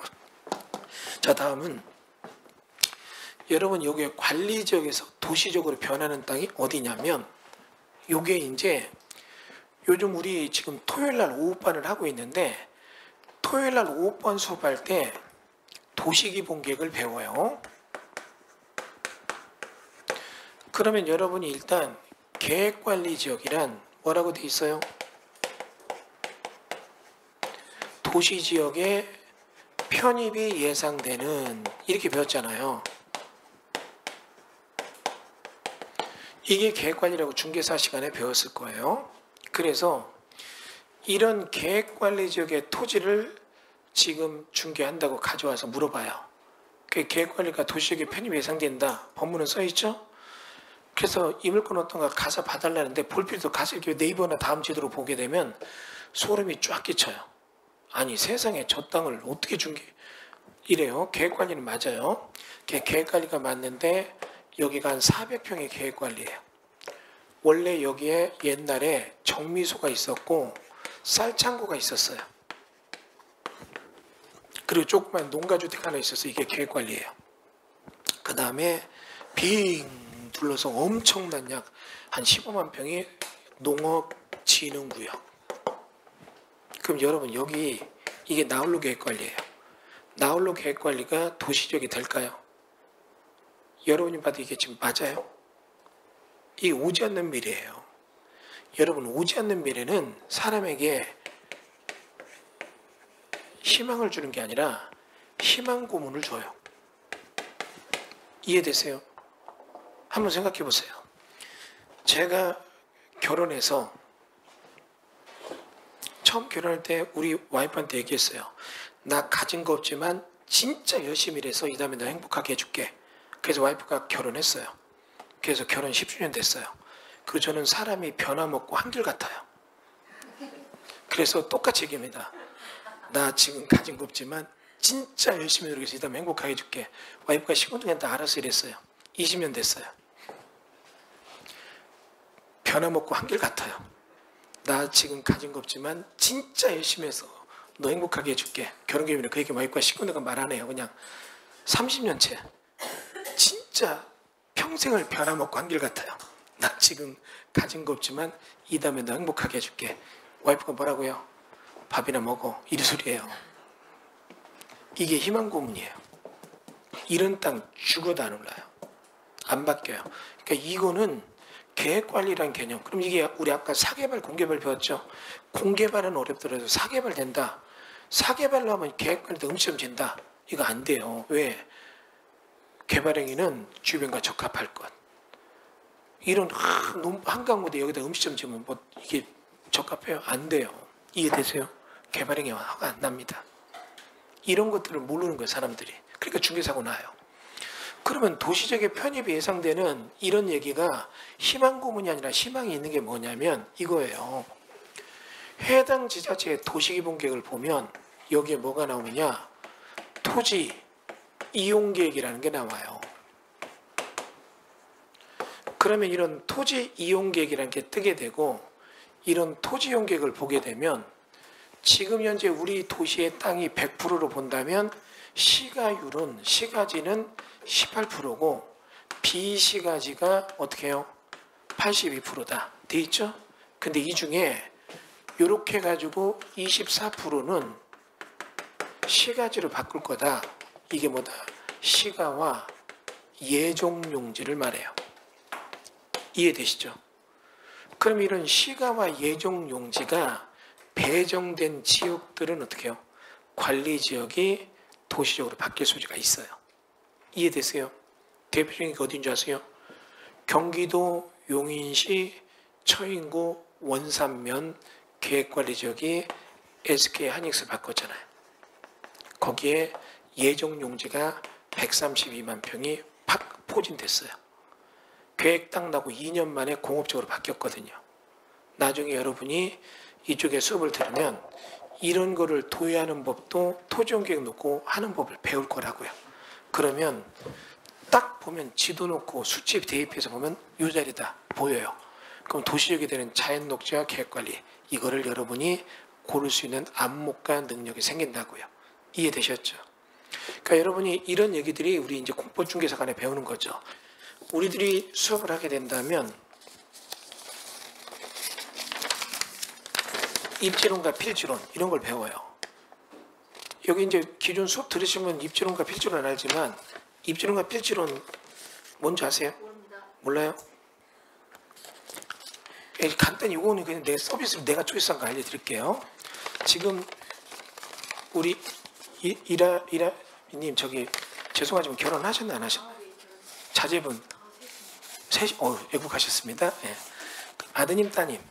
자, 다음은 여러분 여기 관리 지역에서 도시적으로 변하는 땅이 어디냐면 요게 이제 요즘 우리 지금 토요일날 오후반을 하고 있는데 토요일날 오후반 수업할 때 도시기본계획을 배워요. 그러면 여러분이 일단 계획관리지역이란 뭐라고 돼 있어요? 도시지역에 편입이 예상되는 이렇게 배웠잖아요. 이게 계획관리라고 중개사 시간에 배웠을 거예요. 그래서 이런 계획관리지역의 토지를 지금 중개한다고 가져와서 물어봐요. 그 계획관리가 도시지역에 편입이 예상된다. 법문은 써있죠? 그래서 이 물건 어떤가 가서 봐달라는데 볼 필요도 가서 이렇게 네이버나 다음 지도로 보게 되면 소름이 쫙 끼쳐요. 아니 세상에 저 땅을 어떻게 중개 이래요. 계획관리는 맞아요. 계획관리가 맞는데 여기가 한 400평의 계획관리예요. 원래 여기에 옛날에 정미소가 있었고 쌀창고가 있었어요. 그리고 조그만 농가주택 하나 있어서 이게 계획관리예요. 그 다음에 빙 둘러서 엄청난 약 한 15만 평이 농업진흥구역. 그럼 여러분 여기 이게 나홀로 계획관리예요. 나홀로 계획관리가 도시지역이 될까요? 여러분이 봐도 이게 지금 맞아요? 이게 오지 않는 미래예요. 여러분 오지 않는 미래는 사람에게 희망을 주는 게 아니라 희망 고문을 줘요. 이해되세요? 한번 생각해 보세요. 제가 결혼해서 처음 결혼할 때 우리 와이프한테 얘기했어요. 나 가진 거 없지만 진짜 열심히 일해서 이 다음에 너 행복하게 해줄게. 그래서 와이프가 결혼했어요. 그래서 결혼 10주년 됐어요. 그리고 저는 사람이 변화먹고 한결같아요. 그래서 똑같이 얘기합니다. 나 지금 가진 거 없지만 진짜 열심히 노력해서 이 다음에 행복하게 해줄게. 와이프가 시군둥이한테 알아서 이랬어요. 20년 됐어요. 변화먹고 한결같아요. 나 지금 가진 거 없지만 진짜 열심히 해서 너 행복하게 해줄게. 결혼기념일에 그 얘기 와이프가 시군둥이가 말 안 해요. 그냥 30년째 진짜 평생을 변화먹고 한결같아요. 나 지금 가진 거 없지만 이 다음에 너 행복하게 해줄게. 와이프가 뭐라고요? 밥이나 먹어. 이 소리예요. 이게 희망 고문이에요. 이런 땅 죽어도 안 올라요. 안 바뀌어요. 그러니까 이거는 계획관리란 개념. 그럼 이게 우리 아까 사개발, 공개발 배웠죠? 공개발은 어렵더라도 사개발 된다. 사개발로 하면 계획관리도 음식점 진다. 이거 안 돼요. 왜? 개발행위는 주변과 적합할 것. 이런 한강무대 여기다 음식점 지으면 뭐 이게 적합해요? 안 돼요. 이해되세요? 개발행위 화가 안 납니다. 이런 것들을 모르는 거예요, 사람들이. 그러니까 중개사고 나요. 그러면 도시적인 편입이 예상되는 이런 얘기가 희망 고문이 아니라 희망이 있는 게 뭐냐면 이거예요. 해당 지자체의 도시기본계획을 보면 여기에 뭐가 나오느냐? 토지 이용계획이라는 게 나와요. 그러면 이런 토지 이용계획이라는 게 뜨게 되고 이런 토지 이용계획을 보게 되면 지금 현재 우리 도시의 땅이 100%로 본다면 시가율은 시가지는 18%고 비시가지가 어떻게 해요? 82%다 돼 있죠? 근데 이 중에 이렇게 가지고 24%는 시가지로 바꿀 거다. 이게 뭐다? 시가와 예종용지를 말해요. 이해되시죠? 그럼 이런 시가와 예정 용지가 배정된 지역들은 어떻게 해요? 관리 지역이 도시적으로 바뀔 소지가 있어요. 이해되세요? 대표적인 게 어딘지 아세요? 경기도 용인시 처인구 원산면 계획관리지역이 SK 하이닉스 바꿨잖아요. 거기에 예정 용지가 132만 평이 팍 포진됐어요. 계획 딱 나고 2년 만에 공업적으로 바뀌었거든요. 나중에 여러분이 이쪽에 수업을 들으면 이런 거를 도의하는 법도 토지용계획 놓고 하는 법을 배울 거라고요. 그러면 딱 보면 지도 놓고 수치 대입해서 보면 이 자리다 보여요. 그럼 도시적이 되는 자연 녹지와 계획관리 이거를 여러분이 고를 수 있는 안목과 능력이 생긴다고요. 이해되셨죠? 그러니까 여러분이 이런 얘기들이 우리 이제 공법중개사관에 배우는 거죠. 우리들이 수업을 하게 된다면 입지론과 필지론 이런 걸 배워요. 여기 이제 기존 수업 들으시면 입지론과 필지론 알지만 입지론과 필지론 뭔지 아세요? 몰라요? 간단히 이거는 그냥 내 서비스를 내가 초이스한 거 알려드릴게요. 지금 우리 이라님 저기 죄송하지만 결혼하셨나 안 하셨나? 자제분 셋이 애국하셨습니다. 예. 아드님 따님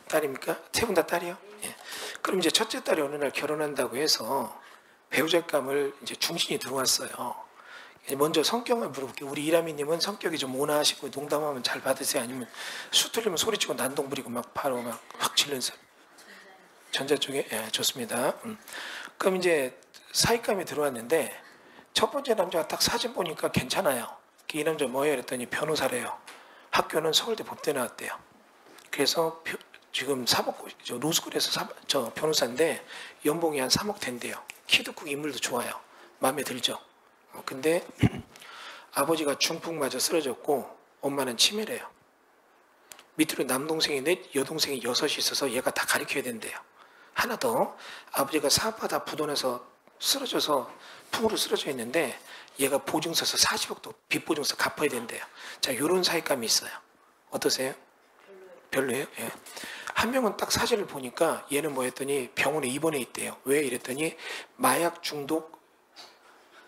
딸입니까? 세 분 다 딸이요? 예. 그럼 이제 첫째 딸이 어느 날 결혼한다고 해서 배우자감을 이제 중신이 들어왔어요. 먼저 성격만 물어볼게요. 우리 이라미님은 성격이 좀 온화하시고 농담하면 잘 받으세요? 아니면 수틀리면 소리치고 난동 부리고 막 바로 막 확 질러서 전자 쪽에 예, 좋습니다. 그럼 이제 사익감이 들어왔는데 첫 번째 남자가 딱 사진 보니까 괜찮아요. 이 남자 뭐예요? 그랬더니 변호사래요. 학교는 서울대 법대 나왔대요. 그래서 지금 로스쿨에서 변호사인데 연봉이 한 3억 된대요. 키도 크고 인물도 좋아요. 마음에 들죠? 근데 아버지가 중풍 맞아 쓰러졌고 엄마는 치매래요. 밑으로 남동생이 넷, 여동생이 6이 있어서 얘가 다 가르쳐야 된대요. 하나 더 아버지가 사업하다 부도나서 쓰러져서 풍으로 쓰러져 있는데 얘가 보증 서서 40억도 빚 보증서 갚아야 된대요. 자, 이런 사익감이 있어요. 어떠세요? 별로예요? 예. 한 명은 딱 사진을 보니까 얘는 뭐 했더니 병원에 입원해 있대요. 왜 이랬더니 마약 중독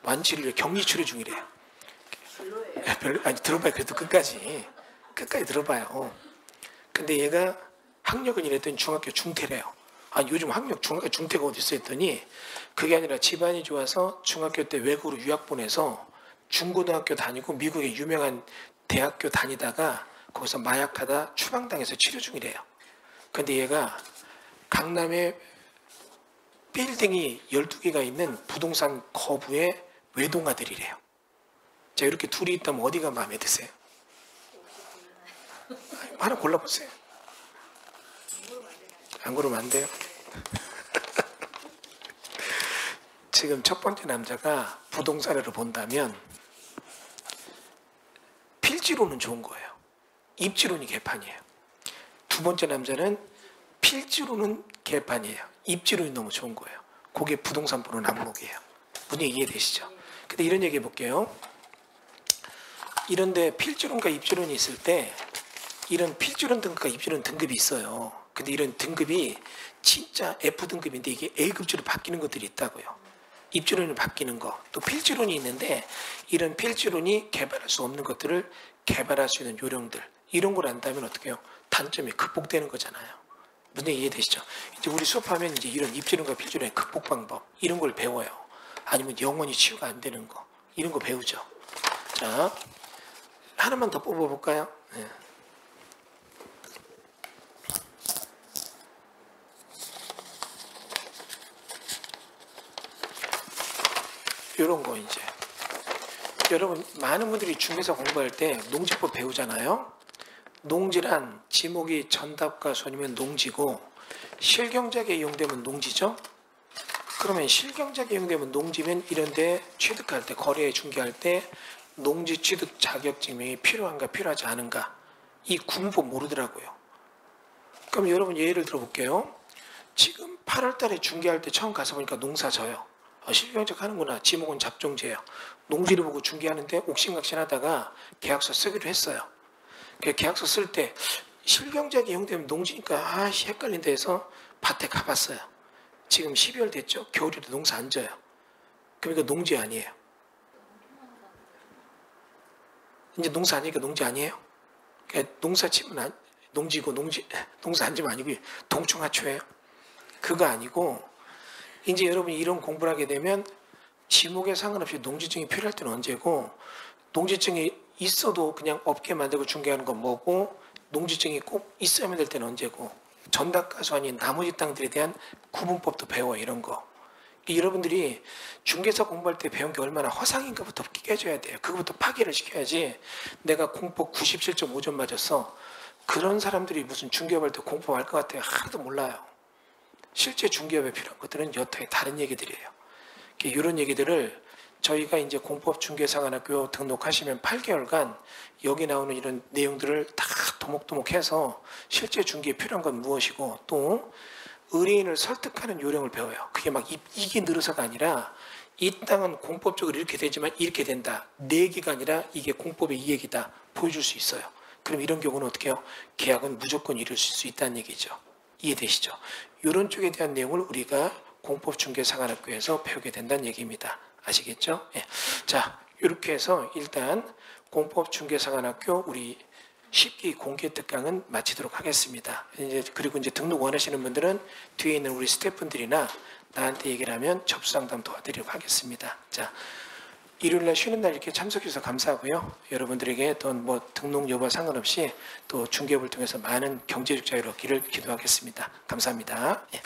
완치를 위해 격리 치료 중이래요. 별로 아니 들어봐요. 그래도 끝까지 들어봐요. 근데 얘가 학력은 이랬더니 중학교 중퇴래요. 아 요즘 학력 중학교 중퇴가 어디 있어 했더니 그게 아니라 집안이 좋아서 중학교 때 외국으로 유학 보내서 중고등학교 다니고 미국의 유명한 대학교 다니다가 거기서 마약하다 추방당해서 치료 중이래요. 근데 얘가 강남에 빌딩이 12개가 있는 부동산 거부의 외동아들이래요. 자, 이렇게 둘이 있다면 어디가 마음에 드세요? 하나 골라보세요. 안 고르면 안 돼요? 지금 첫 번째 남자가 부동산으로 본다면 필지로는 좋은 거예요. 입지로는 개판이에요. 두 번째 남자는 필지로는 개판이에요. 입지로는 너무 좋은 거예요. 그게 부동산 보는 안목이에요. 분위기 이해되시죠? 근데 이런 얘기 해볼게요. 이런데 필지론과 입지론이 있을 때 이런 필지론 등급과 입지론 등급이 있어요. 근데 이런 등급이 진짜 F등급인데 이게 A급지로 바뀌는 것들이 있다고요. 입지론이 바뀌는 거. 또 필지론이 있는데 이런 필지론이 개발할 수 없는 것들을 개발할 수 있는 요령들. 이런 걸 안다면 어떻게 해요? 단점이 극복되는 거잖아요. 문제 이해되시죠? 이제 우리 수업하면 이제 이런 입지론과 필지론의 극복 방법 이런 걸 배워요. 아니면 영원히 치유가 안 되는 거 이런 거 배우죠. 자, 하나만 더 뽑아볼까요? 네. 이런 거 이제 여러분 많은 분들이 중개사 공부할 때 농지법 배우잖아요. 농지란 지목이 전답과 손이면 농지고 실경작에 이용되면 농지죠. 그러면 실경작에 이용되면 농지면 이런데 취득할 때 거래에 중개할 때 농지 취득 자격 증명이 필요한가 필요하지 않은가 이 구문법 모르더라고요. 그럼 여러분 예를 들어볼게요. 지금 8월 달에 중개할 때 처음 가서 보니까 농사 져요. 실경작 하는구나. 지목은 잡종제예요. 농지를 보고 중개하는데 옥신각신하다가 계약서 쓰기로 했어요. 계약서 쓸 때 실경제가 이용되면 농지니까 아씨 헷갈린다 해서 밭에 가봤어요. 지금 12월 됐죠? 겨울에도 농사 안 져요. 그러니까 농지 아니에요. 이제 농사 아니니까 농지 아니에요. 그러니까 농사 치면 농지고 농사 안 지면 아니고 동충하초예요. 그거 아니고 이제 여러분이 이런 공부를 하게 되면 지목에 상관없이 농지증이 필요할 때는 언제고 농지증이 있어도 그냥 없게 만들고 중개하는 건 뭐고 농지증이 꼭 있어야만 될 때는 언제고 전담가수 아닌 나머지 땅들에 대한 구분법도 배워 이런 거. 여러분들이 중개사 공부할 때 배운 게 얼마나 허상인가부터 깨줘야 돼요. 그거부터 파괴를 시켜야지 내가 공법 97.5점 맞았어. 그런 사람들이 무슨 중개업할 때 공법할 것 같아요. 하나도 몰라요. 실제 중개업에 필요한 것들은 여타의 다른 얘기들이에요. 이런 얘기들을 저희가 이제 공법중개사관학교 등록하시면 8개월간 여기 나오는 이런 내용들을 다 도목도목해서 실제 중개에 필요한 건 무엇이고 또 의뢰인을 설득하는 요령을 배워요. 그게 막 이게 늘어서가 아니라 이 땅은 공법적으로 이렇게 되지만 이렇게 된다. 내 얘기가 아니라 이게 공법의 이 얘기다. 보여줄 수 있어요. 그럼 이런 경우는 어떻게 해요? 계약은 무조건 이룰 수 있다는 얘기죠. 이해되시죠? 이런 쪽에 대한 내용을 우리가 공법중개사관학교에서 배우게 된다는 얘기입니다. 아시겠죠? 예. 자, 이렇게 해서 일단 공법중개사관학교 우리 10기 공개 특강은 마치도록 하겠습니다. 그리고 이제 등록 원하시는 분들은 뒤에 있는 우리 스태프분들이나 나한테 얘기를 하면 접수 상담 도와드리도록 하겠습니다. 자, 일요일날 쉬는 날 이렇게 참석해 주셔서 감사하고요. 여러분들에게 또 뭐 등록 여부와 상관없이 또 중개업을 통해서 많은 경제적 자유를 얻기를 기도하겠습니다. 감사합니다. 예.